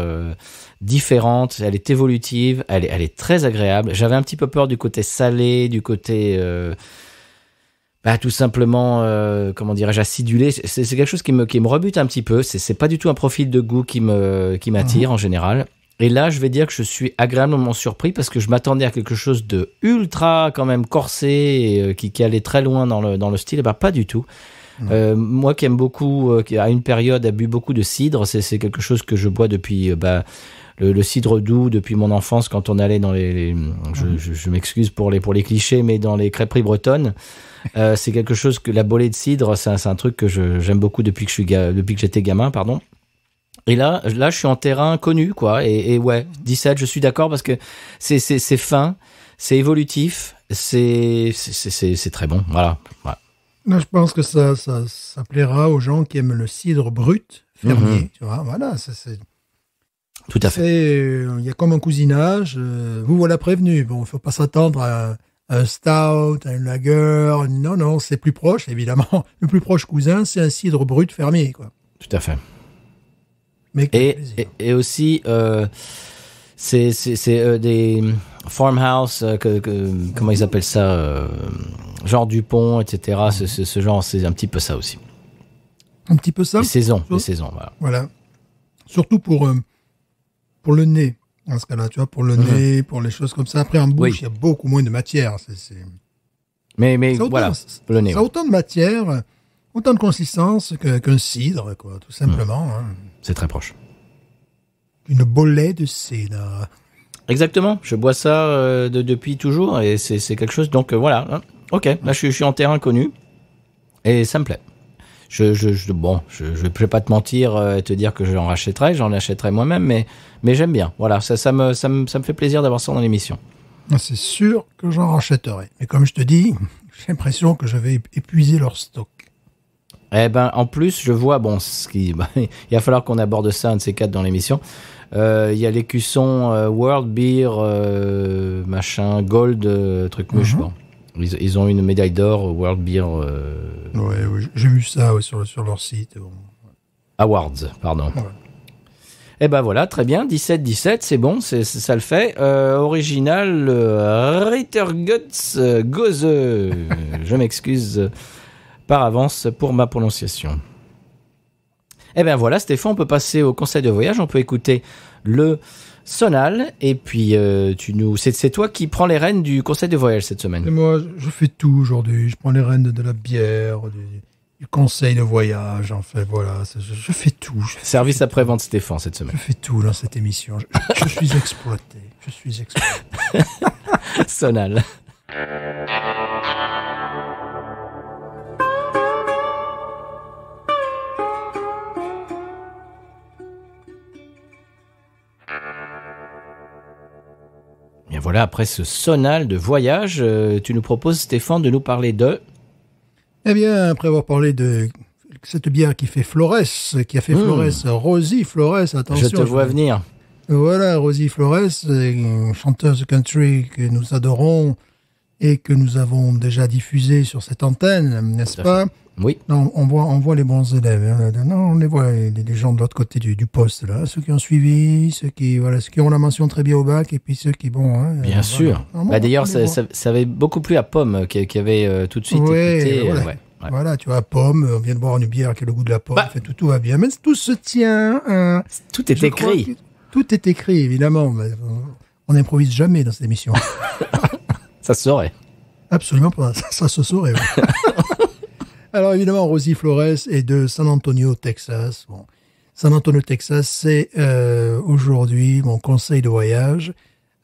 différentes, elle est évolutive, elle est très agréable. J'avais un petit peu peur du côté salé, du côté tout simplement comment dirais-je, acidulé. C'est quelque chose qui me rebute un petit peu. C'est pas du tout un profil de goût qui m'attire en général. Et là, je vais dire que je suis agréablement surpris parce que je m'attendais à quelque chose de ultra quand même corsé et qui allait très loin dans le style. Pas du tout. Moi qui aime beaucoup, qui à une période a bu beaucoup de cidre, c'est quelque chose que je bois depuis le cidre doux depuis mon enfance quand on allait dans je m'excuse pour les clichés, mais dans les crêperies bretonnes. C'est quelque chose que la bolée de cidre, c'est un truc que j'aime beaucoup depuis que j'étais gamin, pardon. Et là, je suis en terrain connu, quoi. Et ouais, 17, je suis d'accord parce que c'est fin, c'est évolutif, c'est très bon. Voilà. Ouais. Là, je pense que ça plaira aux gens qui aiment le cidre brut, fermier. Tu vois, voilà, tout à fait. Il y a comme un cousinage. Vous voilà prévenu. Bon, il faut pas s'attendre à un stout, à une lager. Non, c'est plus proche, évidemment. Le plus proche cousin, c'est un cidre brut fermier, quoi. Tout à fait. Mais et aussi, c'est des farmhouse, comment ils appellent ça, genre Dupont, etc. Ce genre, c'est un petit peu ça aussi. Un petit peu ça. Les saisons, voilà. Voilà. Surtout pour le nez, dans ce cas-là, tu vois, pour le nez, pour les choses comme ça. Après, en bouche, il y a beaucoup moins de matière. Mais voilà, le nez. Ça a autant de matière, autant de consistance qu'un cidre, quoi, tout simplement. Hein. C'est très proche. Une bolée de cidre. Exactement. Je bois ça depuis toujours et c'est quelque chose. Donc voilà. Hein. Ok. Là, je suis en terrain connu et ça me plaît. Je vais pas te mentir et te dire que j'en achèterai moi-même, mais j'aime bien. Voilà. Ça me fait plaisir d'avoir ça dans l'émission. C'est sûr que j'en rachèterai. Mais comme je te dis, j'ai l'impression que je vais épuiser leur stock. Eh ben, en plus, je vois, il va falloir qu'on aborde ça, un de ces quatre dans l'émission. Il y a l'écusson World Beer, machin, Gold, truc mouche. Bon. Ils ont une médaille d'or au World Beer. Oui, j'ai vu ça sur leur site. Bon. Awards, pardon. Ouais. Eh ben voilà, très bien, 17-17, c'est bon, ça le fait. Original, Ritterguts Gose. Je m'excuse par avance pour ma prononciation. Eh bien voilà, Stéphane, on peut passer au conseil de voyage, on peut écouter le sonal, et puis c'est toi qui prends les rênes du conseil de voyage cette semaine. Et moi, je fais tout aujourd'hui, je prends les rênes de la bière, du conseil de voyage, en fait, voilà, je fais tout. Service après-vente Stéphane cette semaine. Je fais tout dans cette émission, je suis exploité, Sonal. Bien voilà, après ce sonal de voyage, tu nous proposes, Stéphane, de nous parler de... Eh bien, après avoir parlé de cette bière qui a fait Flores, Rosie Flores, attention. Je te vois venir. Voilà, Rosie Flores, une chanteuse country que nous adorons et que nous avons déjà diffusée sur cette antenne, n'est-ce pas? Oui. Non, on voit les bons élèves. Hein. Non, on les voit, les gens de l'autre côté du poste, là. Ceux qui ont suivi, ceux qui ont la mention très bien au bac, et puis ceux qui, Hein, bien sûr. Non, d'ailleurs, ça avait beaucoup plu à Pomme, qui avait tout de suite écouté. Voilà. Ouais. Voilà, tu vois, Pomme, on vient de boire une bière qui a le goût de la pomme, tout va bien. Mais tout se tient. Tout est écrit. Tout est écrit, évidemment. Mais on n'improvise jamais dans cette émission. Ça se saurait. Absolument pas. Ça se saurait. Ouais. Alors, évidemment, Rosie Flores est de San Antonio, Texas. Bon, San Antonio, Texas, c'est aujourd'hui mon conseil de voyage.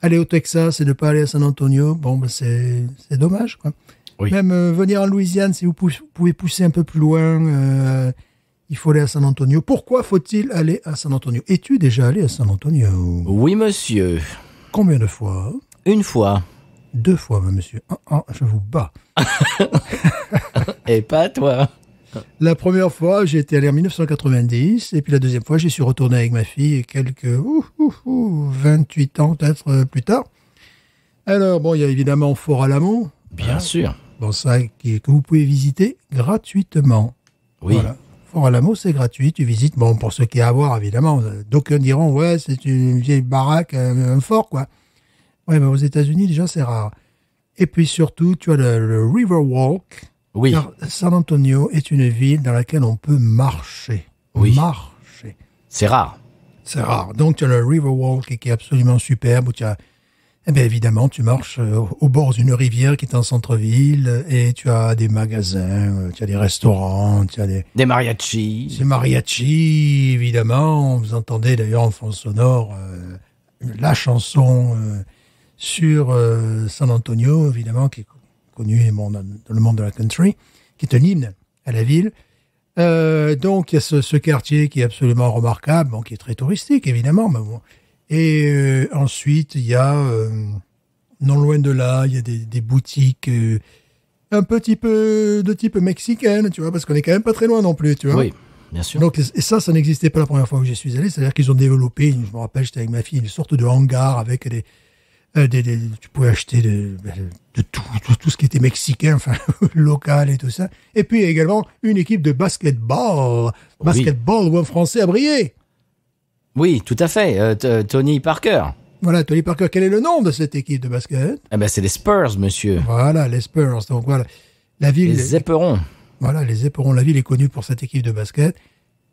Aller au Texas et ne pas aller à San Antonio, c'est dommage, quoi. Oui. Même venir en Louisiane, si vous pouvez pousser un peu plus loin, il faut aller à San Antonio. Pourquoi faut-il aller à San Antonio? Es-tu déjà allé à San Antonio? Oui, monsieur. Combien de fois? Une fois. 2 fois, monsieur. Je vous bats. Et pas toi. La première fois, j'ai été allé en 1990, et puis la deuxième fois, j'y suis retourné avec ma fille quelques 28 ans peut-être plus tard. Alors, il y a évidemment Fort Alamo. Bien sûr. Bon, ça, que vous pouvez visiter gratuitement. Oui. Voilà. Fort Alamo, c'est gratuit. Tu visites, pour ce qui est à voir, évidemment. D'aucuns diront, ouais, c'est une vieille baraque, un fort, quoi. Ouais, mais aux États-Unis, déjà, c'est rare. Et puis surtout, tu as le Riverwalk. Oui. Car San Antonio est une ville dans laquelle on peut marcher. Oui. Marcher. C'est rare. C'est rare. Donc, tu as le Riverwalk qui est absolument superbe, où tu as... Eh bien, évidemment, tu marches au bord d'une rivière qui est en centre-ville et tu as des magasins, tu as des restaurants, tu as des mariachis. Des mariachis, évidemment. Vous entendez d'ailleurs en fond sonore la chanson sur San Antonio, évidemment, qui est connue dans le monde de la country, qui est un hymne à la ville. Donc, il y a ce quartier qui est absolument remarquable, bon, qui est très touristique, évidemment. Mais bon. Et ensuite, il y a, non loin de là, il y a des boutiques un petit peu de type mexicaine, tu vois, parce qu'on est quand même pas très loin non plus, tu vois. Oui, bien sûr. Donc, et ça n'existait pas la première fois où j'y suis allé. C'est-à-dire qu'ils ont développé, je me rappelle, j'étais avec ma fille, une sorte de hangar avec tu pouvais acheter de tout ce qui était mexicain, enfin, local et tout ça. Et puis également une équipe de basketball où un Français a brillé. Oui, tout à fait. Tony Parker. Voilà, Tony Parker. Quel est le nom de cette équipe de basket? Eh ben, c'est les Spurs, monsieur. Voilà, les Spurs. Donc voilà, la ville. Les éperons. Voilà, les éperons. La ville est connue pour cette équipe de basket.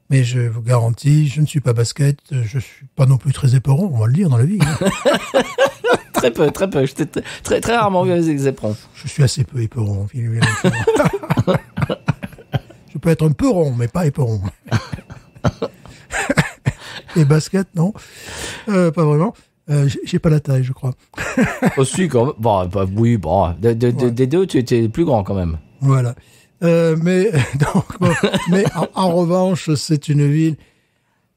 Mais je vous garantis, je ne suis pas basket, je suis pas non plus très éperon, on va le dire dans la vie. Hein. Très peu. J'étais très rarement vu avec les éperons. Je suis assez peu éperon. Je peux être un peu rond, mais pas éperon. Et basket, non, pas vraiment. J'ai pas la taille, je crois. Aussi, quand même. Bon, oui, bon. Ouais. Des deux, tu étais plus grand quand même. Voilà. Mais en revanche, c'est une ville.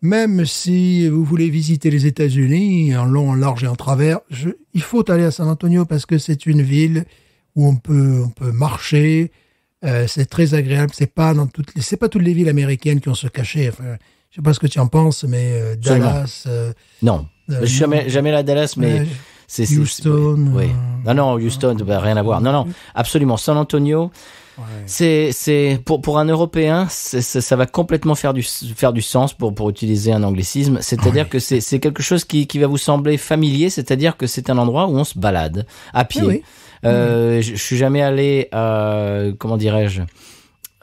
Même si vous voulez visiter les États-Unis en long, en large et en travers, il faut aller à San Antonio parce que c'est une ville où on peut marcher. C'est très agréable. C'est pas toutes les villes américaines qui ont ce cachet. Enfin, je sais pas ce que tu en penses, mais Dallas. Non, jamais la Dallas, mais c'est Houston. Oui. Non, Houston, rien à voir. Non, absolument. San Antonio. Ouais. C'est pour un Européen, ça va complètement faire du sens pour utiliser un anglicisme. C'est-à-dire que c'est quelque chose qui va vous sembler familier. C'est-à-dire que c'est un endroit où on se balade à pied. Oui. Je suis jamais allé, comment dirais-je,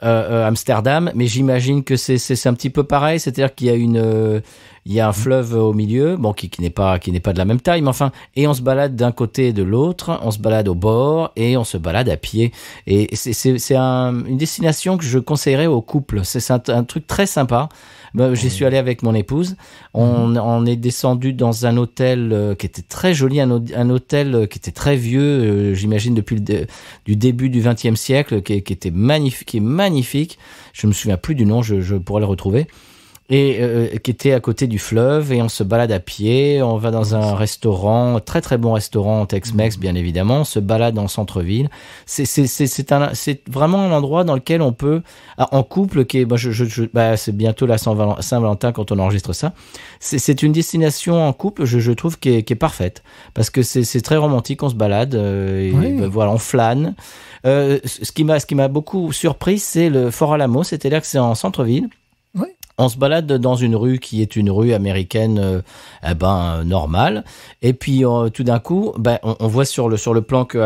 Amsterdam, mais j'imagine que c'est un petit peu pareil. C'est-à-dire qu'il y a un fleuve au milieu, bon, qui n'est pas de la même taille, mais enfin, et on se balade d'un côté et de l'autre, on se balade au bord et on se balade à pied. Et c'est une destination que je conseillerais aux couples. C'est un truc très sympa. J'y suis allé avec mon épouse. On est descendu dans un hôtel qui était très joli, un hôtel qui était très vieux, j'imagine depuis du début du XXe siècle, qui était magnifique, qui est magnifique. Je me souviens plus du nom, je pourrais le retrouver. Et qui était à côté du fleuve, et on se balade à pied, on va dans un restaurant, très très bon restaurant Tex-Mex bien évidemment, on se balade en centre-ville. C'est vraiment un endroit dans lequel on peut, en couple, qui est, c'est bientôt la Saint-Valentin quand on enregistre ça. C'est une destination en couple, je trouve, qui est parfaite, parce que c'est très romantique, on se balade, voilà, on flâne. Ce qui m'a beaucoup surpris, c'est le Fort Alamo, c'est-à-dire que c'est en centre-ville. On se balade dans une rue qui est une rue américaine, normale. Et puis tout d'un coup, on voit sur le plan que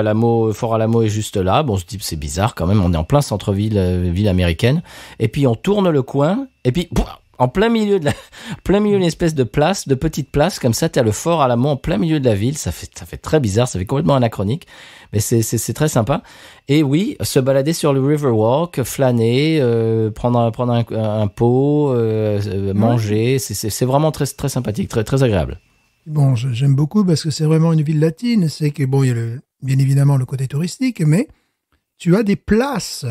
Fort Alamo est juste là. Bon, on se dit c'est bizarre quand même. On est en plein centre-ville, ville américaine. Et puis on tourne le coin. Et puis en plein milieu d'une espèce de petite place comme ça, t'as le Fort Alamo en plein milieu de la ville. Ça fait très bizarre. Ça fait complètement anachronique. Mais c'est très sympa. Et oui, se balader sur le Riverwalk, flâner, prendre un pot, manger, c'est vraiment très très sympathique, très très agréable. Bon, j'aime beaucoup parce que c'est vraiment une ville latine. C'est que bon, il y a bien évidemment le côté touristique, mais tu as des places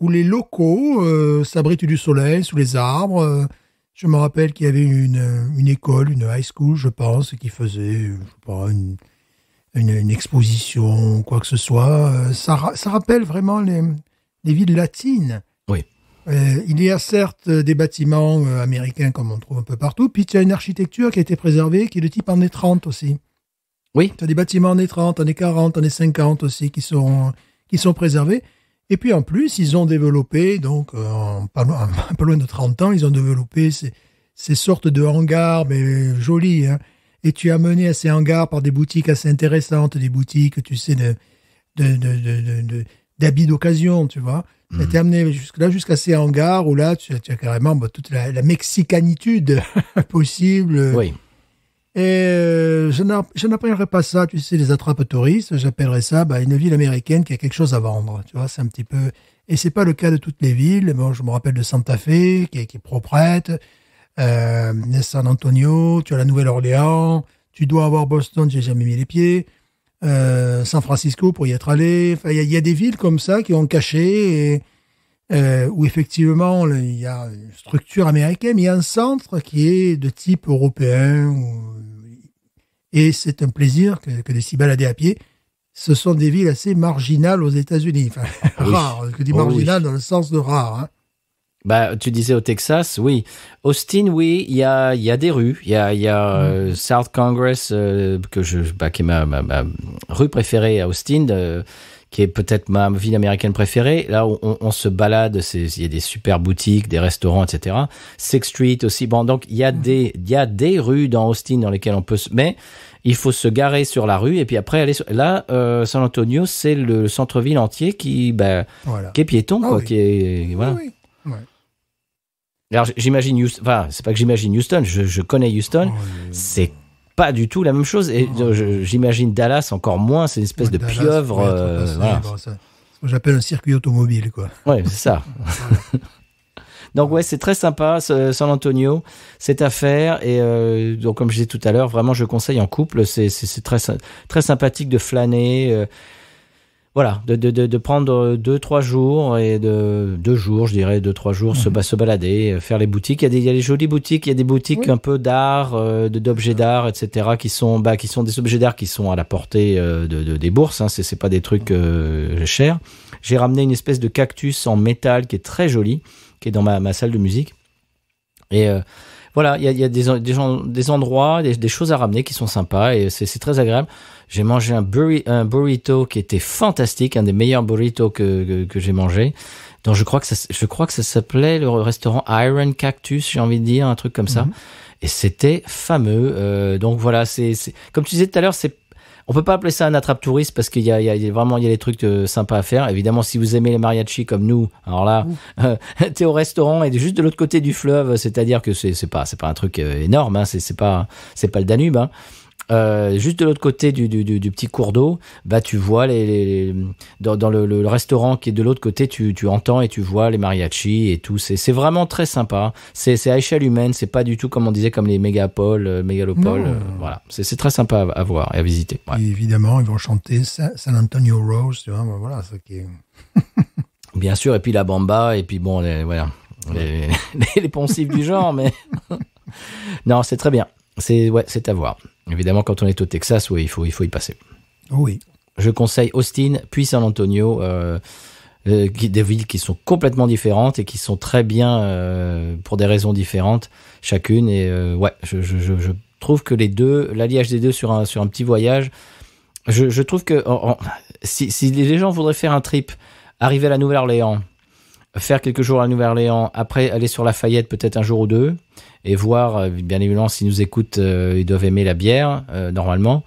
où les locaux s'abritent du soleil sous les arbres. Je me rappelle qu'il y avait une école, une high school, je pense, qui faisait, je sais pas, une exposition, quoi que ce soit. Ça rappelle vraiment les villes latines. Oui. Il y a certes des bâtiments américains comme on trouve un peu partout, puis tu as une architecture qui a été préservée, qui est de type années 30 aussi. Oui. Tu as des bâtiments années 30, années 40, années 50 aussi qui sont préservés. Et puis en plus, ils ont développé, donc pas loin de 30 ans, ils ont développé ces sortes de hangars, mais jolis, hein. Et tu es amené à ces hangars par des boutiques assez intéressantes, des boutiques, tu sais, d'habits d'occasion, tu vois. Tu es amené jusqu'à ces hangars où là, tu as carrément toute la mexicanitude possible. Oui. Et je n'appellerais pas ça, tu sais, les attrapes touristes. J'appellerais ça une ville américaine qui a quelque chose à vendre. Tu vois, c'est un petit peu... Et c'est pas le cas de toutes les villes. Bon, je me rappelle de Santa Fe, qui est proprette. San Antonio, tu as la Nouvelle-Orléans, tu dois avoir Boston, j'ai jamais mis les pieds, San Francisco pour y être allé. Enfin, il y a des villes comme ça qui ont caché où effectivement il y a une structure américaine, mais il y a un centre qui est de type européen, et c'est un plaisir que de s'y balader à pied. Ce sont des villes assez marginales aux États-Unis, enfin Oui. rares, je dis marginales dans le sens de rare. Hein. Bah, tu disais au Texas, oui. Austin, oui, il y a des rues. Il y a South Congress, qui est ma rue préférée à Austin, qui est peut-être ma ville américaine préférée. Là où on se balade, il y a des super boutiques, des restaurants, etc. Sixth Street aussi. Bon, donc il y a des rues dans Austin dans lesquelles on peut mais il faut se garer sur la rue et puis après aller là, San Antonio, c'est le centre-ville entier qui est piéton, quoi, oui. qui est, voilà. Oui, oui. Ouais. Alors j'imagine Houston, enfin c'est pas que j'imagine Houston, je connais Houston, c'est pas du tout la même chose et j'imagine Dallas encore moins, c'est une espèce de Dallas, pieuvre, voilà. bon, ça, ce que j'appelle un circuit automobile, quoi. Ouais, c'est ça. Donc ouais, c'est très sympa, San Antonio, c'est à faire et donc comme je disais tout à l'heure, vraiment je conseille en couple, c'est très sympathique de flâner. Voilà, de prendre 2-3 jours et de 2 jours, je dirais, 2-3 jours, se balader, faire les boutiques. Il y a des jolies boutiques, il y a des boutiques un peu d'art, d'objets d'art, etc., qui sont des objets d'art qui sont à la portée des bourses. Hein, c'est pas des trucs chers. J'ai ramené une espèce de cactus en métal qui est très joli, qui est dans ma salle de musique. Et voilà, il y a des endroits, des choses à ramener qui sont sympas et c'est très agréable. J'ai mangé un burrito qui était fantastique, un des meilleurs burritos que j'ai mangé. Donc je crois que ça s'appelait le restaurant Iron Cactus, j'ai envie de dire, un truc comme ça. Et c'était fameux. Donc voilà, c'est comme tu disais tout à l'heure, on peut pas appeler ça un attrape-touriste parce qu'il y a vraiment des trucs sympas à faire. Évidemment, si vous aimez les mariachis comme nous, alors là, t'es au restaurant et juste de l'autre côté du fleuve, c'est-à-dire que c'est pas un truc énorme, hein, c'est pas le Danube, hein. Juste de l'autre côté du petit cours d'eau, bah tu vois dans le restaurant qui est de l'autre côté, tu entends et tu vois les mariachis et tout. C'est vraiment très sympa. C'est à échelle humaine. C'est pas du tout comme on disait comme les mégalopoles. Voilà, c'est très sympa à voir et à visiter. Ouais. Et évidemment, ils vont chanter San Antonio Rose, tu vois. Voilà, ça qui est. Bien sûr, et puis la bamba et puis bon, les poncifs du genre, mais non, c'est très bien. C'est à voir. Évidemment, quand on est au Texas, oui, il faut y passer. Oui. Je conseille Austin, puis San Antonio, des villes qui sont complètement différentes et qui sont très bien pour des raisons différentes chacune. Et je trouve que les deux, l'alliage des deux sur un petit voyage, je trouve que si les gens voudraient faire un trip, arriver à la Nouvelle-Orléans, faire quelques jours à la Nouvelle-Orléans, après aller sur Lafayette peut-être un jour ou deux, et voir, bien évidemment, s'ils nous écoutent, ils doivent aimer la bière, normalement.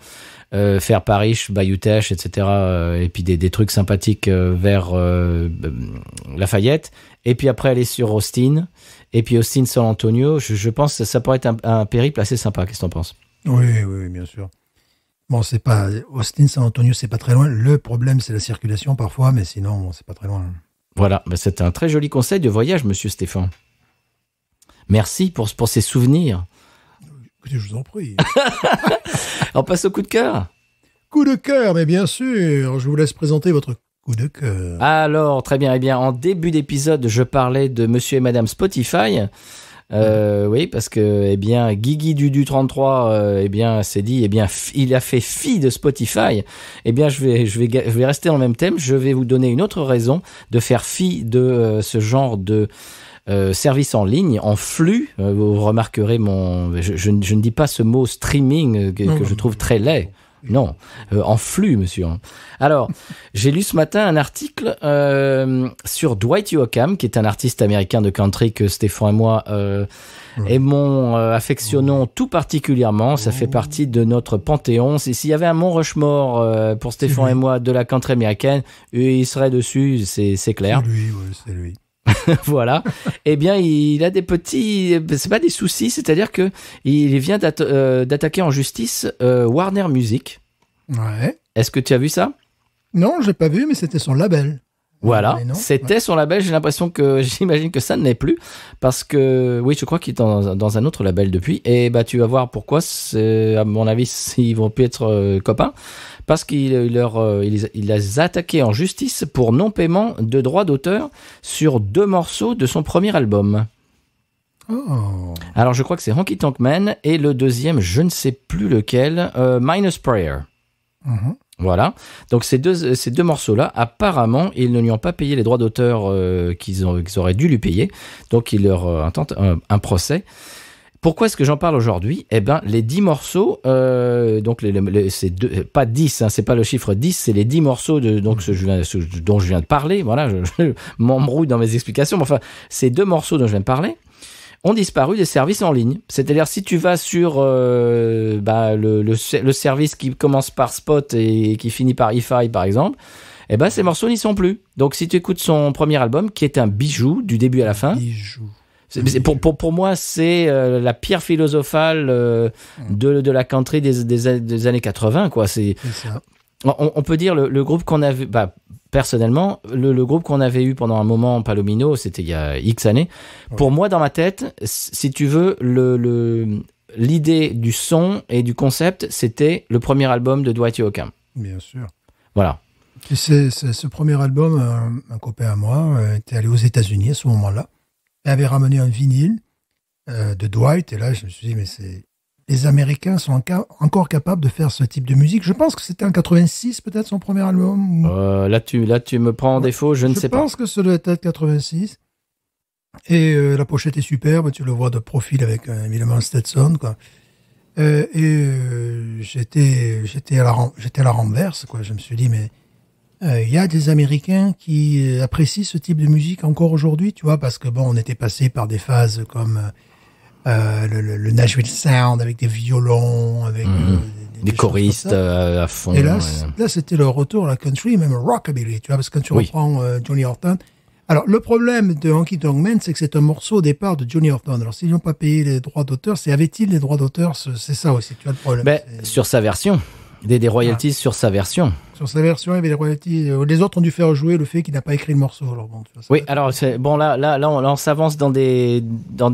Faire Paris, Bayou-Teche, etc. Et puis des trucs sympathiques vers Lafayette. Et puis après aller sur Austin. Et puis Austin, San Antonio. Je pense que ça pourrait être un périple assez sympa. Qu'est-ce que t'en penses ? Oui, bien sûr. Bon, c'est pas Austin, San Antonio, c'est pas très loin. Le problème, c'est la circulation parfois, mais sinon, bon, c'est pas très loin. Voilà, c'est un très joli conseil de voyage, monsieur Stéphane. Merci pour ces souvenirs. Écoutez, je vous en prie. On passe au coup de cœur. Coup de cœur, mais bien sûr. Je vous laisse présenter votre coup de cœur. Alors, très bien. Eh bien, en début d'épisode, je parlais de monsieur et madame Spotify. Oui, parce que, eh bien, Guigui Dudu 33, eh bien, s'est dit, eh bien, il a fait fi de Spotify. Eh bien, je vais rester dans le même thème. Je vais vous donner une autre raison de faire fi de ce genre de service en ligne, en flux. Vous remarquerez je ne dis pas ce mot streaming que je trouve très laid. Non, en flux, monsieur. Alors, j'ai lu ce matin un article sur Dwight Yoakam, qui est un artiste américain de country que Stéphane et moi aimons, affectionnons tout particulièrement. Ça fait partie de notre panthéon. S'il y avait un Mont Rushmore pour Stéphane et moi de la country américaine, il serait dessus, c'est clair. C'est lui. Voilà. Eh bien, il a des petits, c'est pas des soucis, c'est-à-dire que il vient d'attaquer en justice Warner Music. Ouais. Est-ce que tu as vu ça ? Non, j'ai pas vu, mais c'était son label. Voilà, c'était son label. J'imagine que ça ne l'est plus parce que oui, je crois qu'il est dans un autre label depuis. Et bah tu vas voir pourquoi. À mon avis, ils vont plus être copains parce qu'il les a attaqués en justice pour non-paiement de droits d'auteur sur 2 morceaux de son premier album. Oh. Alors je crois que c'est Honky Tonk Man et le deuxième, je ne sais plus lequel, Minus Prayer. Mm-hmm. Voilà. Donc ces deux morceaux-là, apparemment, ils ne lui ont pas payé les droits d'auteur qu'ils auraient dû lui payer. Donc il leur intente un procès. Pourquoi est-ce que j'en parle aujourd'hui ? Eh ben, les 10 morceaux, donc c'est pas 10, hein, c'est pas le chiffre 10, c'est les 10 morceaux dont je viens de parler. Voilà, je m'embrouille dans mes explications. Mais enfin, ces 2 morceaux dont je viens de parler ont disparu des services en ligne. C'est-à-dire, si tu vas sur le service qui commence par Spot et qui finit par hi-fi, par exemple, eh ben, ces morceaux n'y sont plus. Donc, si tu écoutes son premier album, qui est un bijou du début à la fin, pour moi, c'est la pierre philosophale de la country des années 80, quoi. C'est ça. On peut dire le groupe qu'on a vu... personnellement, le groupe qu'on avait eu pendant un moment, Palomino, c'était il y a X années. Ouais. Pour moi, dans ma tête, si tu veux, l'idée du son et du concept, c'était le premier album de Dwight Yoakam. Bien sûr. Voilà. Et c'est ce premier album, un copain à moi était allé aux États-Unis à ce moment-là. Il avait ramené un vinyle de Dwight. Et là, je me suis dit, mais les Américains sont encore capables de faire ce type de musique. Je pense que c'était en 86, peut-être, son premier album. Là, tu me prends en défaut, je ne sais pas. Je pense que ça doit être 86. Et la pochette est superbe. Tu le vois de profil avec, évidemment, Stetson, quoi. J'étais à la renverse, quoi. Je me suis dit, mais il y a des Américains qui apprécient ce type de musique encore aujourd'hui, tu vois, parce que, bon, on était passé par des phases comme... le Nashville Sound avec des violons, avec des choristes à fond. Et là, c'était le retour à la country, même rockabilly, tu vois, parce que quand tu reprends Johnny Horton. Alors, le problème de Honky Tonk Man, c'est que c'est un morceau au départ de Johnny Horton. Alors, s'ils n'ont pas payé les droits d'auteur, avait-il les droits d'auteur ? C'est ça aussi, tu vois le problème. Sur sa version. Des royalties sur sa version. Sur sa version, il y avait des royalties. Les autres ont dû faire jouer le fait qu'il n'a pas écrit le morceau. Alors bon, tu vois, oui, alors là, on s'avance dans des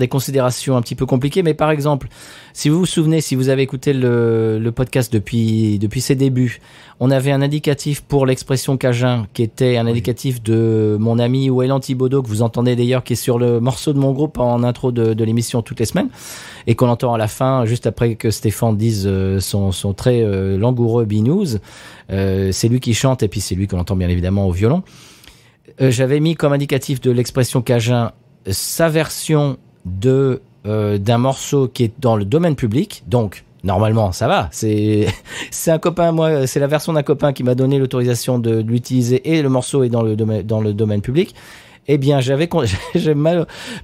considérations un petit peu compliquées. Mais par exemple, si vous vous souvenez, si vous avez écouté le podcast depuis ses débuts, on avait un indicatif pour l'expression Cajun qui était un indicatif de mon ami Wayland Thibodeau, que vous entendez d'ailleurs, qui est sur le morceau de mon groupe en intro de l'émission toutes les semaines, et qu'on entend à la fin, juste après que Stéphane dise son très langoureux B-News. C'est lui qui chante et puis c'est lui qu'on entend bien évidemment au violon. J'avais mis comme indicatif de l'expression Cajun sa version d'un morceau qui est dans le domaine public, donc normalement ça va, c'est un copain, moi c'est la version d'un copain qui m'a donné l'autorisation de l'utiliser et le morceau est dans le domaine public. Eh bien, j'avais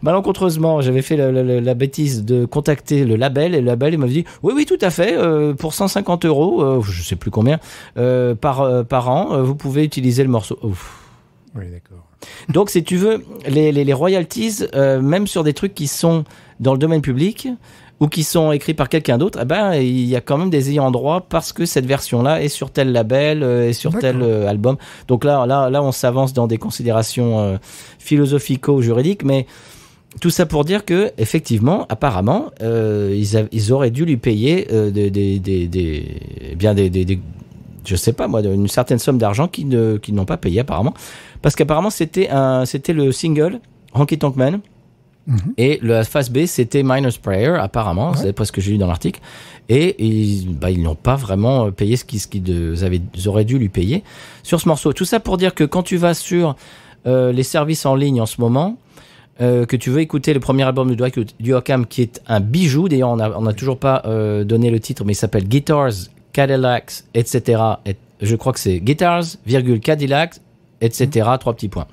malencontreusement, j'avais fait la bêtise de contacter le label, et le label il m'avait dit oui, tout à fait, pour 150 €, je sais plus combien, par an, vous pouvez utiliser le morceau. Ouf. Oui, d'accord. Donc, si tu veux, les royalties, même sur des trucs qui sont dans le domaine public ou qui sont écrits par quelqu'un d'autre, eh ben, il y a quand même des ayants droit parce que cette version-là est sur tel label et sur tel album. Donc là, on s'avance dans des considérations philosophico-juridiques, mais tout ça pour dire que, effectivement, apparemment, ils auraient dû lui payer je sais pas moi, une certaine somme d'argent qu'ils n'ont pas payé apparemment, parce qu'apparemment c'était le single Honky Tonk Man. Et la phase B, c'était Minus Prayer, apparemment, c'est pas ce que j'ai lu dans l'article. Et ils n'ont pas vraiment payé ce qu'ils auraient dû lui payer sur ce morceau. Tout ça pour dire que quand tu vas sur les services en ligne en ce moment, que tu veux écouter le premier album de Dwight Yoakam, qui est un bijou, d'ailleurs on n'a toujours pas donné le titre, mais il s'appelle Guitars, Cadillacs, etc. Et je crois que c'est Guitars, Cadillacs, etc. 3 petits points.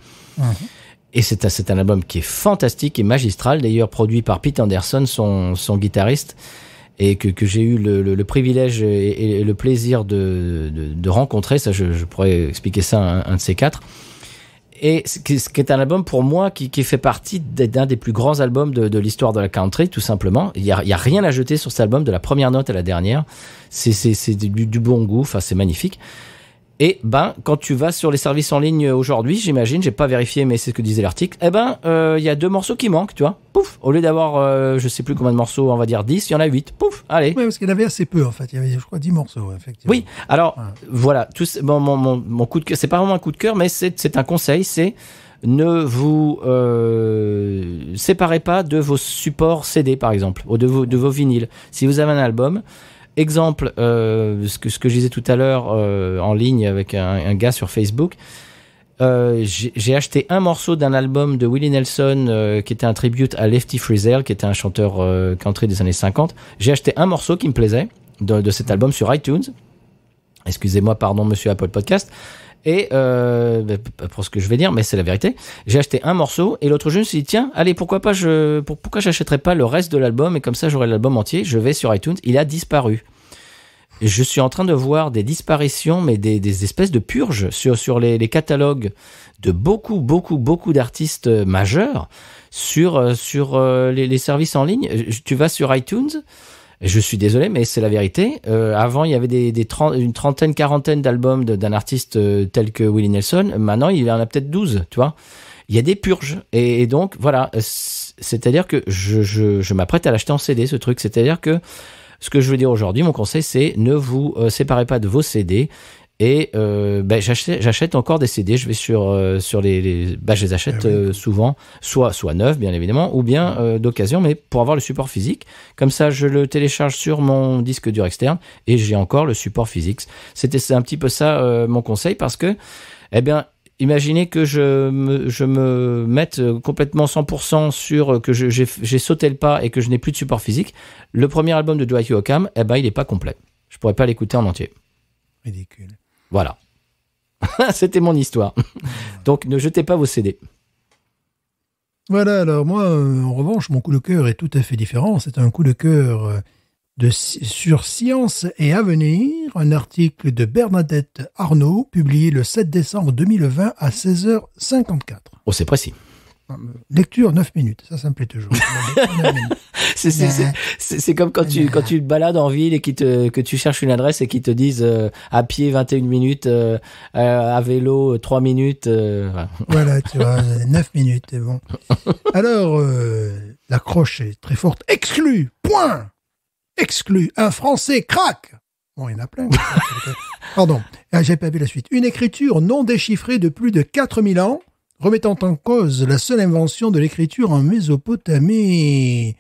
Et c'est un album qui est fantastique et magistral, d'ailleurs produit par Pete Anderson, son guitariste, et que j'ai eu le privilège et le plaisir de rencontrer. Ça, je pourrais expliquer ça un de ces 4. Et ce qui est un album pour moi qui fait partie d'un des plus grands albums de l'histoire de la country, tout simplement. Il y a rien à jeter sur cet album, de la première note à la dernière. C'est du bon goût, enfin c'est magnifique. Et quand tu vas sur les services en ligne aujourd'hui, j'imagine, j'ai pas vérifié, mais c'est ce que disait l'article, y a 2 morceaux qui manquent, tu vois. Pouf, au lieu d'avoir, je sais plus combien de morceaux, on va dire 10, il y en a 8. Pouf, allez. Oui, parce qu'il y en avait assez peu, en fait. Il y avait, je crois, 10 morceaux, effectivement. Oui, alors, voilà. Mon coup de cœur, c'est pas vraiment un coup de cœur, mais c'est un conseil, c'est ne vous séparez pas de vos supports CD, par exemple, ou de vos vinyles. Si vous avez un album... Exemple, ce que je disais tout à l'heure en ligne avec un gars sur Facebook, j'ai acheté un morceau d'un album de Willie Nelson qui était un tribute à Lefty Frizzell, qui était un chanteur country des années 50. J'ai acheté un morceau qui me plaisait de cet album sur iTunes. Excusez-moi, pardon, monsieur Apple Podcast. Et pour ce que je vais dire, mais c'est la vérité, j'ai acheté un morceau et l'autre jour je me suis dit tiens, allez, pourquoi j'achèterais pas le reste de l'album et comme ça j'aurai l'album entier. Je vais sur iTunes, il a disparu. Je suis en train de voir des disparitions, mais des espèces de purges sur les catalogues de beaucoup d'artistes majeurs sur les services en ligne. Tu vas sur iTunes. Je suis désolé, mais c'est la vérité. Avant, il y avait une trentaine, quarantaine d'albums d'un artiste tel que Willie Nelson. Maintenant, il y en a peut-être 12, tu vois. Il y a des purges. Et donc, voilà. C'est-à-dire que je m'apprête à l'acheter en CD, ce truc. C'est-à-dire que ce que je veux dire aujourd'hui, mon conseil, c'est ne vous séparez pas de vos CD. Et j'achète encore des CD. Je vais sur les je les achète souvent, soit neufs bien évidemment, ou bien d'occasion, mais pour avoir le support physique. Comme ça, je le télécharge sur mon disque dur externe et j'ai encore le support physique. C'est un petit peu ça mon conseil, parce que imaginez que je me mette complètement 100% sur que j'ai sauté le pas et que je n'ai plus de support physique. Le premier album de Dwight Yoakam, il n'est pas complet. Je pourrais pas l'écouter en entier. Ridicule. Voilà. C'était mon histoire. Donc, ne jetez pas vos CD. Voilà, alors moi, en revanche, mon coup de cœur est tout à fait différent. C'est un coup de cœur sur Science et Avenir, un article de Bernadette Arnault, publié le 7 décembre 2020 à 16h54. Oh, c'est précis. Lecture 9 minutes, ça me plaît toujours. C'est comme quand tu te balades en ville et que tu cherches une adresse et qu'ils te disent à pied 21 minutes, à vélo 3 minutes. Voilà, tu vois, 9 minutes, c'est bon. Alors, l'accroche est très forte. Exclu, point. Exclu, un Français craque. Bon, il y en a plein. Pardon, j'ai pas vu la suite. Une écriture non déchiffrée de plus de 4000 ans, remettant en cause la seule invention de l'écriture en Mésopotamie.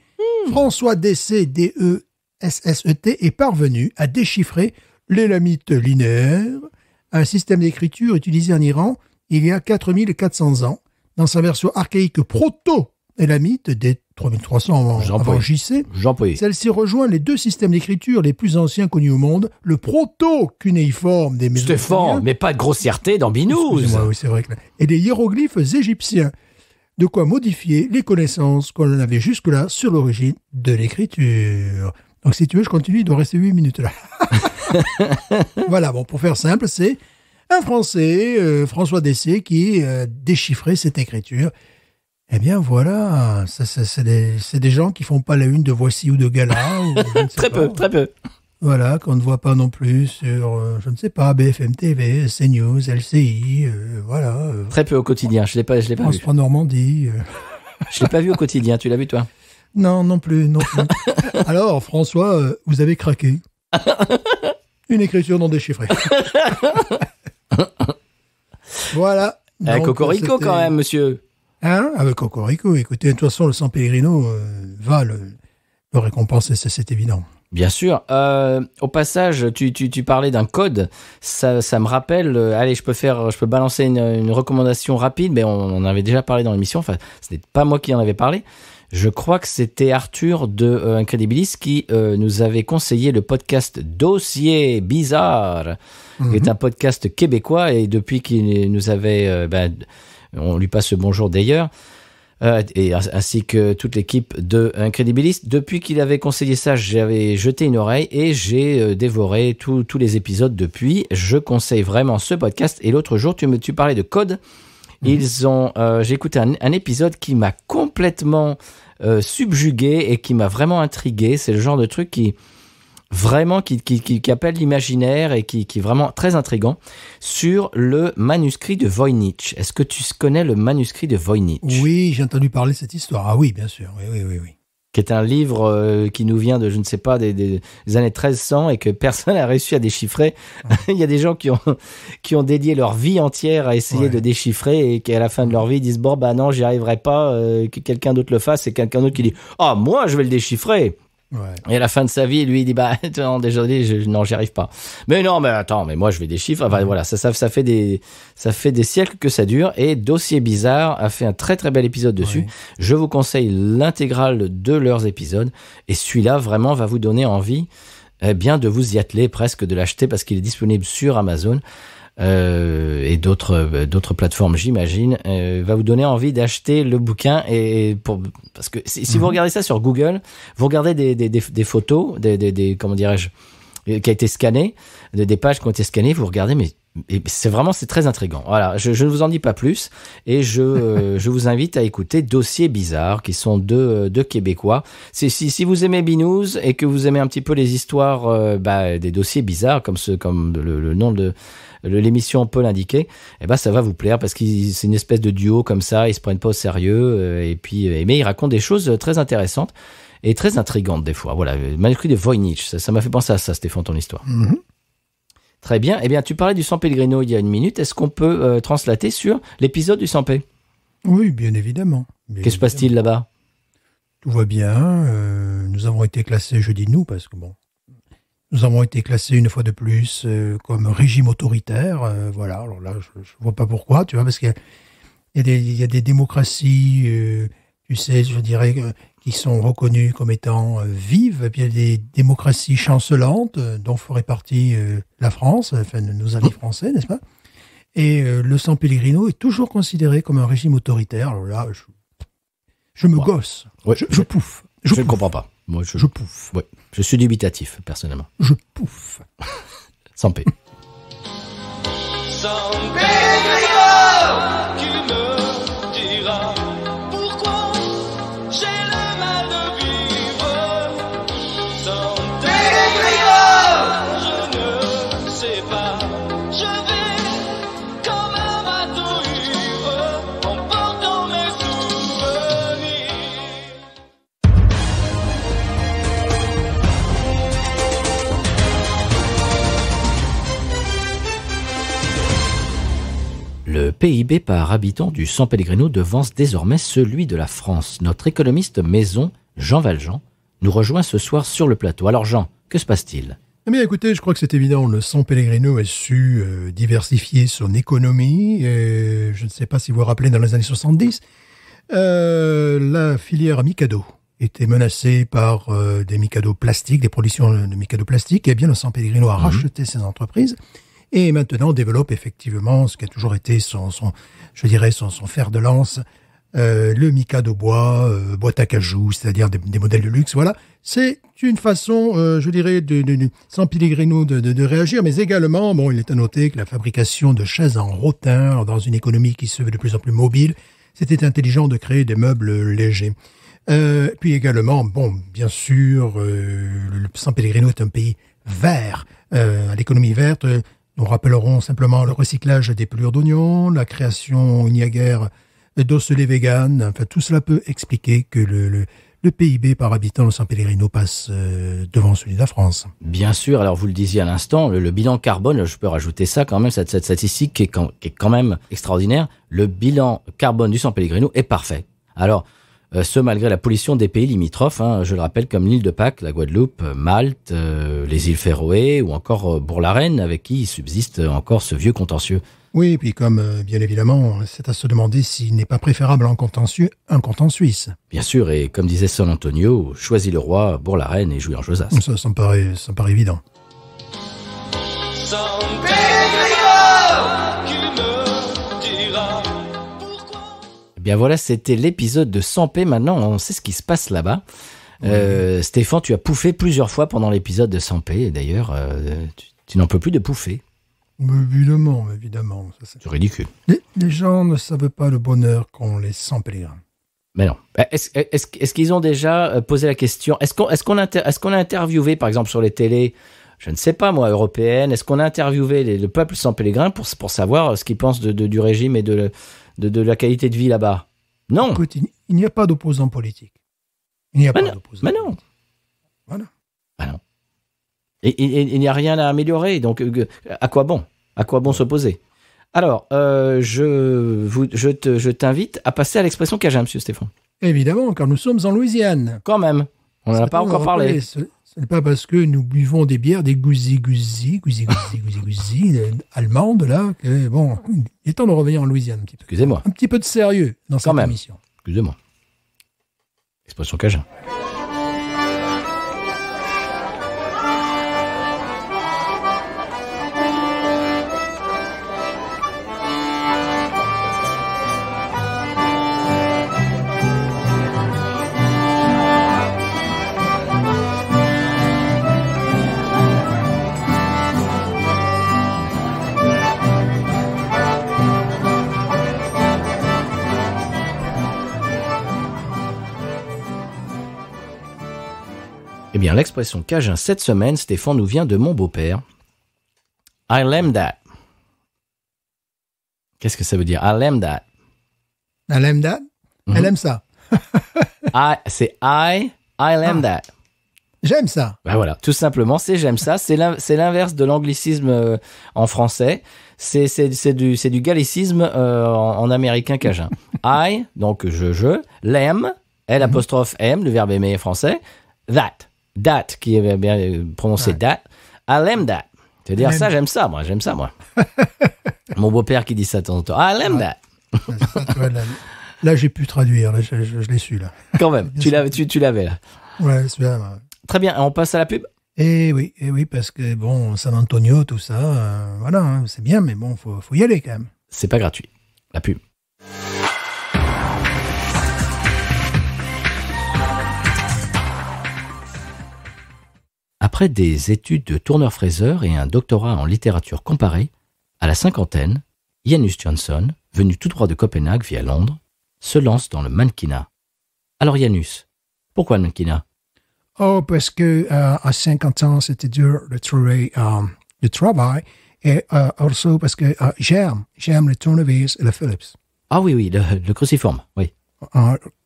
François Desset, D-E-S-S-E-T, est parvenu à déchiffrer l'élamite linéaire, un système d'écriture utilisé en Iran il y a 4400 ans, dans sa version archaïque proto-élamite, dès 3300 avant JC. Celle-ci rejoint les 2 systèmes d'écriture les plus anciens connus au monde, le proto-cunéiforme des Mésopotamiens. Stéphane, mais pas de grossièreté dans Binous. Oui, c'est vrai. Et les hiéroglyphes égyptiens. De quoi modifier les connaissances qu'on avait jusque-là sur l'origine de l'écriture. Donc, si tu veux, je continue, il doit rester 8 minutes là. Voilà, bon, pour faire simple, c'est un Français, François Desset, qui déchiffrait cette écriture. Eh bien, voilà, c'est des gens qui font pas la une de Voici ou de Gala. Ou très peu. Voilà, qu'on ne voit pas non plus sur, je ne sais pas, BFM TV, CNews, LCI, voilà. Très peu au quotidien, je l'ai pas vu. France 3 Normandie. Je l'ai pas vu au quotidien, tu l'as vu toi? Non plus. Alors, François, vous avez craqué. Une écriture non déchiffrée. Voilà. Donc, Cocorico quand même, monsieur. Avec Cocorico, écoutez, de toute façon, le San Pellegrino va le récompenser, c'est évident. Bien sûr. Au passage, tu parlais d'un code. Ça me rappelle. Allez, je peux balancer une recommandation rapide, mais on en avait déjà parlé dans l'émission. Enfin, ce n'est pas moi qui en avais parlé. Je crois que c'était Arthur de Incredibilis qui nous avait conseillé le podcast Dossier Bizarre, qui est un podcast québécois, et depuis qu'il nous avait, on lui passe le bonjour d'ailleurs. Et ainsi que toute l'équipe de Incredibilis. Depuis qu'il avait conseillé ça, j'avais jeté une oreille et j'ai dévoré tous les épisodes depuis. Je conseille vraiment ce podcast. Et l'autre jour, tu parlais de code. J'ai écouté un épisode qui m'a complètement subjugué et qui m'a vraiment intrigué. C'est le genre de truc qui vraiment qui appelle l'imaginaire et qui est vraiment très intriguant sur le manuscrit de Voynich. Est-ce que tu connais le manuscrit de Voynich? Oui, j'ai entendu parler de cette histoire. Ah oui, bien sûr. Oui. Qui est un livre qui nous vient de, je ne sais pas, des années 1300 et que personne n'a réussi à déchiffrer. Il y a des gens qui ont dédié leur vie entière à essayer de déchiffrer et qui, à la fin de leur vie, disent « Bon, bah non, j'y arriverai pas, que quelqu'un d'autre le fasse. » Et quelqu'un d'autre qui dit « Ah, moi, je vais le déchiffrer !» Et à la fin de sa vie, lui, il dit « Bah, non, désolé, non, j'y arrive pas. » Mais non, mais attends, mais moi, je vais déchiffrer. Enfin, voilà, ça fait des siècles que ça dure. Et Dossier Bizarre a fait un très, très bel épisode dessus. Ouais. Je vous conseille l'intégrale de leurs épisodes. Et celui-là, vraiment, va vous donner envie, bien, de vous y atteler, presque de l'acheter parce qu'il est disponible sur Amazon. Et d'autres plateformes, j'imagine, va vous donner envie d'acheter le bouquin parce que si vous regardez ça sur Google, vous regardez des photos, comment dirais-je, qui a été scanné, des pages qui ont été scannées, vous regardez, mais c'est très intriguant. Voilà, je ne vous en dis pas plus et je vous invite à écouter Dossier Bizarre, qui sont deux Québécois. Si vous aimez Binous et que vous aimez un petit peu les histoires des dossiers bizarres, comme le nom de l'émission peut l'indiquer, ça va vous plaire parce que c'est une espèce de duo comme ça, ils se prennent pas au sérieux mais ils racontent des choses très intéressantes et très intrigantes des fois. Voilà, le manuscrit de Voynich, ça m'a fait penser à ça, Stéphane, ton histoire. Mm-hmm. Très bien. Eh bien, tu parlais du San Pellegrino il y a une minute. Est-ce qu'on peut translater sur l'épisode du San P? Oui, bien évidemment. Qu'est-ce qui se passe-t-il là-bas? Tout va bien. Nous avons été classés, je dis nous, parce que nous avons été classés une fois de plus comme régime autoritaire. Voilà. Alors là, je vois pas pourquoi, tu vois, parce qu'il y a des démocraties, tu sais, je dirais, qui sont reconnues comme étant vives. Et puis il y a des démocraties chancelantes, dont ferait partie la France, enfin nos amis français, n'est-ce pas? Et le San Pellegrino est toujours considéré comme un régime autoritaire. Alors là, je me gosse. Ouais. Je pouffe. Je ne comprends pas. Moi, je pouffe. Ouais. Je suis dubitatif, personnellement. Je pouffe. San P. San Pellegrino, qui me dira pourquoi j'ai le mal de vivre. San Pellegrino, je ne sais pas. Je vais comme un bateau ivre en portant mes souvenirs. Le PIB par habitant du San Pellegrino devance désormais celui de la France. Notre économiste maison, Jean Valjean, nous rejoint ce soir sur le plateau. Alors Jean, que se passe-t-il? Eh bien, écoutez, je crois que c'est évident. Le San Pellegrino a su diversifier son économie. Je ne sais pas si vous vous rappelez, dans les années 70, la filière Mikado était menacée par des Mikado plastiques, des productions de Mikado plastiques. Eh bien, le San Pellegrino a racheté ces entreprises et maintenant développe effectivement ce qui a toujours été son fer de lance, le Mikado bois, boîte à cajou, c'est-à-dire des modèles de luxe. Voilà, c'est une façon, je dirais, de San Pellegrino de réagir, mais également, il est à noter que la fabrication de chaises en rotin, dans une économie qui se veut de plus en plus mobile, c'était intelligent de créer des meubles légers. Puis également, bien sûr, le San Pellegrino est un pays vert, à l'économie verte. Nous rappellerons simplement le recyclage des pelures d'oignons, la création il n'y a guère d'osselets véganes. Enfin, tout cela peut expliquer que le PIB par habitant de San Pellegrino passe devant celui de la France. Bien sûr, alors vous le disiez à l'instant, le bilan carbone, je peux rajouter ça quand même, cette statistique qui est quand même extraordinaire. Le bilan carbone du San Pellegrino est parfait. Alors, ce malgré la pollution des pays limitrophes, je le rappelle, comme l'île de Pâques, la Guadeloupe, Malte, les îles Féroé ou encore Bourg-la-Reine, avec qui subsiste encore ce vieux contentieux. Oui, et puis comme, bien évidemment, c'est à se demander s'il n'est pas préférable un contentieux, un canton suisse. Bien sûr, et comme disait San Antonio, choisis le roi, Bourg-la-Reine et jouis en Josas. Ça me paraît évident. San Pellegrino, qui me dira. Bien voilà, c'était l'épisode de San P. Maintenant, on sait ce qui se passe là-bas. Stéphane, tu as pouffé plusieurs fois pendant l'épisode de San P. Et d'ailleurs, tu n'en peux plus de pouffer. Évidemment. C'est ridicule. Les gens ne savent pas le bonheur qu'ont les San Pellegrins. Mais non. Est-ce qu'ils ont déjà posé la question? Est-ce qu'on a interviewé, par exemple, sur les télés, je ne sais pas moi, européennes, est-ce qu'on a interviewé le peuple sans pèlerin pour savoir ce qu'ils pensent du régime et de la qualité de vie là-bas? Non. Écoute, il n'y a pas d'opposant politique. Il n'y a pas d'opposant Mais non. politique. Voilà. Ah non. Et il n'y a rien à améliorer. Donc, à quoi bon? À quoi bon s'opposer? Alors, je t'invite à passer à l'expression cajun, monsieur Stéphane. Évidemment, car nous sommes en Louisiane. Quand même. On n'en a pas encore parlé. Ce n'est pas parce que nous buvons des bières, des gouzi allemandes, là, que, bon, il est temps de revenir en Louisiane un petit peu. Excusez-moi. Un petit peu de sérieux dans cette émission. Excusez-moi. Expression cajun. Eh bien, l'expression cajun cette semaine, Stéphane, nous vient de mon beau-père. I lem that. Qu'est-ce que ça veut dire? I lem that. Elle aime that? Elle aime ça. C'est I lem that. J'aime ça. Ben voilà, tout simplement, c'est j'aime ça. C'est l'inverse de l'anglicisme en français. C'est du gallicisme en américain cajun. I, donc je, l'aime, L apostrophe M, le verbe aimer français, that, qui est bien prononcé that, I l'aime that. C'est-à-dire ça, j'aime ça, moi. Mon beau-père qui dit ça de temps en temps. I l'aime that. Là, j'ai pu traduire, là, je l'ai su, là. Quand même, tu l'avais là. Ouais, c'est bien. Ouais. Très bien, on passe à la pub. Eh oui, parce que, bon, San Antonio, tout ça, voilà, hein, c'est bien, mais bon, faut y aller quand même. C'est pas gratuit, la pub. Après des études de tourneur-fraiseur et un doctorat en littérature comparée, à la cinquantaine, Janus Johnson, venu tout droit de Copenhague via Londres, se lance dans le mannequinat. Alors Janus, pourquoi le mannequinat? Oh, parce que à 50 ans, c'était dur de trouver du travail. Et aussi parce que j'aime le tournevis et le Phillips. Ah oui, le cruciforme, oui.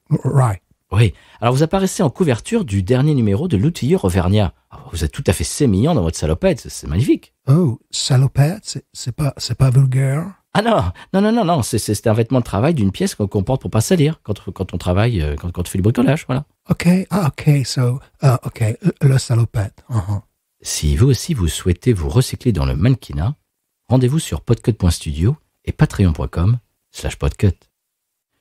Right. Oui. Alors vous apparaissez en couverture du dernier numéro de l'outilleur auvergnat. Vous êtes tout à fait sémillant dans votre salopette, c'est magnifique. Oh, salopette, c'est pas vulgaire. Ah non, c'est un vêtement de travail d'une pièce qu'on porte pour pas salir quand on travaille, quand on fait du bricolage, voilà. Ok, le salopette. Uh-huh. Si vous aussi vous souhaitez vous recycler dans le mannequinat, rendez-vous sur podcut.studio et patreon.com/podcut.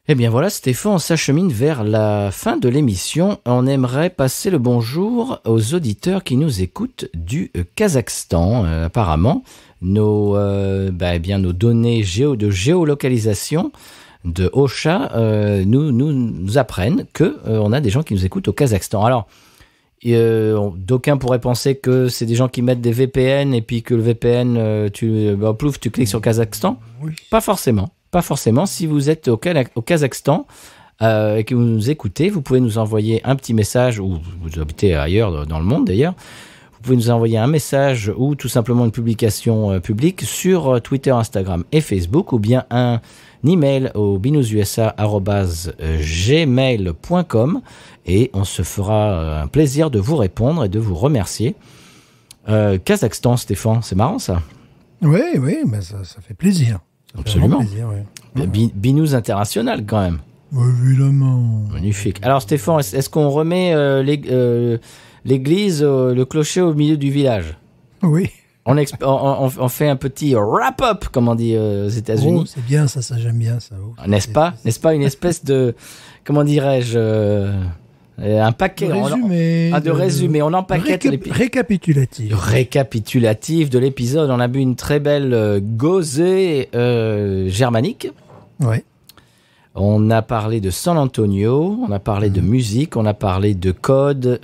Eh bien voilà, Stéphane, on s'achemine vers la fin de l'émission. On aimerait passer le bonjour aux auditeurs qui nous écoutent du Kazakhstan. Apparemment, nos données de géolocalisation de OSHA nous apprennent que on a des gens qui nous écoutent au Kazakhstan. Alors, d'aucuns pourraient penser que c'est des gens qui mettent des VPN et puis que le VPN, tu cliques sur Kazakhstan. Oui. Pas forcément. Si vous êtes au Kazakhstan et que vous nous écoutez, vous pouvez nous envoyer un petit message, ou vous habitez ailleurs dans le monde d'ailleurs, vous pouvez nous envoyer un message ou tout simplement une publication publique sur Twitter, Instagram et Facebook, ou bien un email au binoususa@gmail.com et on se fera un plaisir de vous répondre et de vous remercier. Kazakhstan, Stéphane, c'est marrant ça? Oui, mais ça fait plaisir. Absolument. Plaisir, oui. Binous international quand même. Évidemment. Magnifique. Alors Stéphane, est-ce qu'on remet l'église, le clocher au milieu du village? Oui. On fait un petit wrap-up, comme on dit aux États-Unis. Oh, c'est bien ça, j'aime bien ça. Oh, N'est-ce pas une espèce de, comment dirais-je, un paquet de résumé. On empaquette récapitulatif de l'épisode. On a bu une très belle gauzée germanique. Oui. On a parlé de San Antonio, on a parlé de musique, on a parlé de code,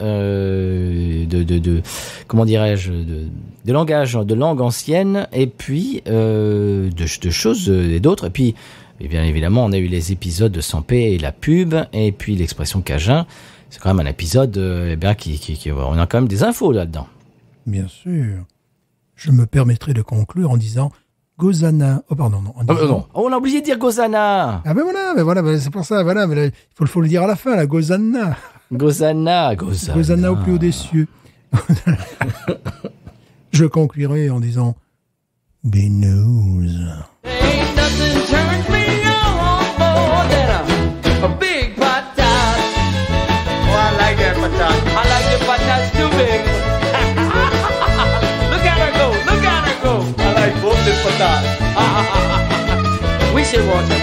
comment dirais-je, de langage, de langue ancienne, et puis de choses et d'autres. Et puis Et bien évidemment, on a eu les épisodes de Sampé et la pub, et puis l'expression Cajun. C'est quand même un épisode on a quand même des infos là-dedans. Bien sûr. Je me permettrai de conclure en disant Gozana. Oh pardon, non. Non. Oh, on a oublié de dire Gozana. Ah ben voilà, c'est pour ça, voilà, mais là, il faut le dire à la fin, la Gozana. Gozana. Gozana au plus haut des cieux. Je conclurai en disant Binous. Ain't nothing turns me on more than a big patat. Oh, I like that patat. I like the patats too big. Look at her go. I like both the patats. We should watch it.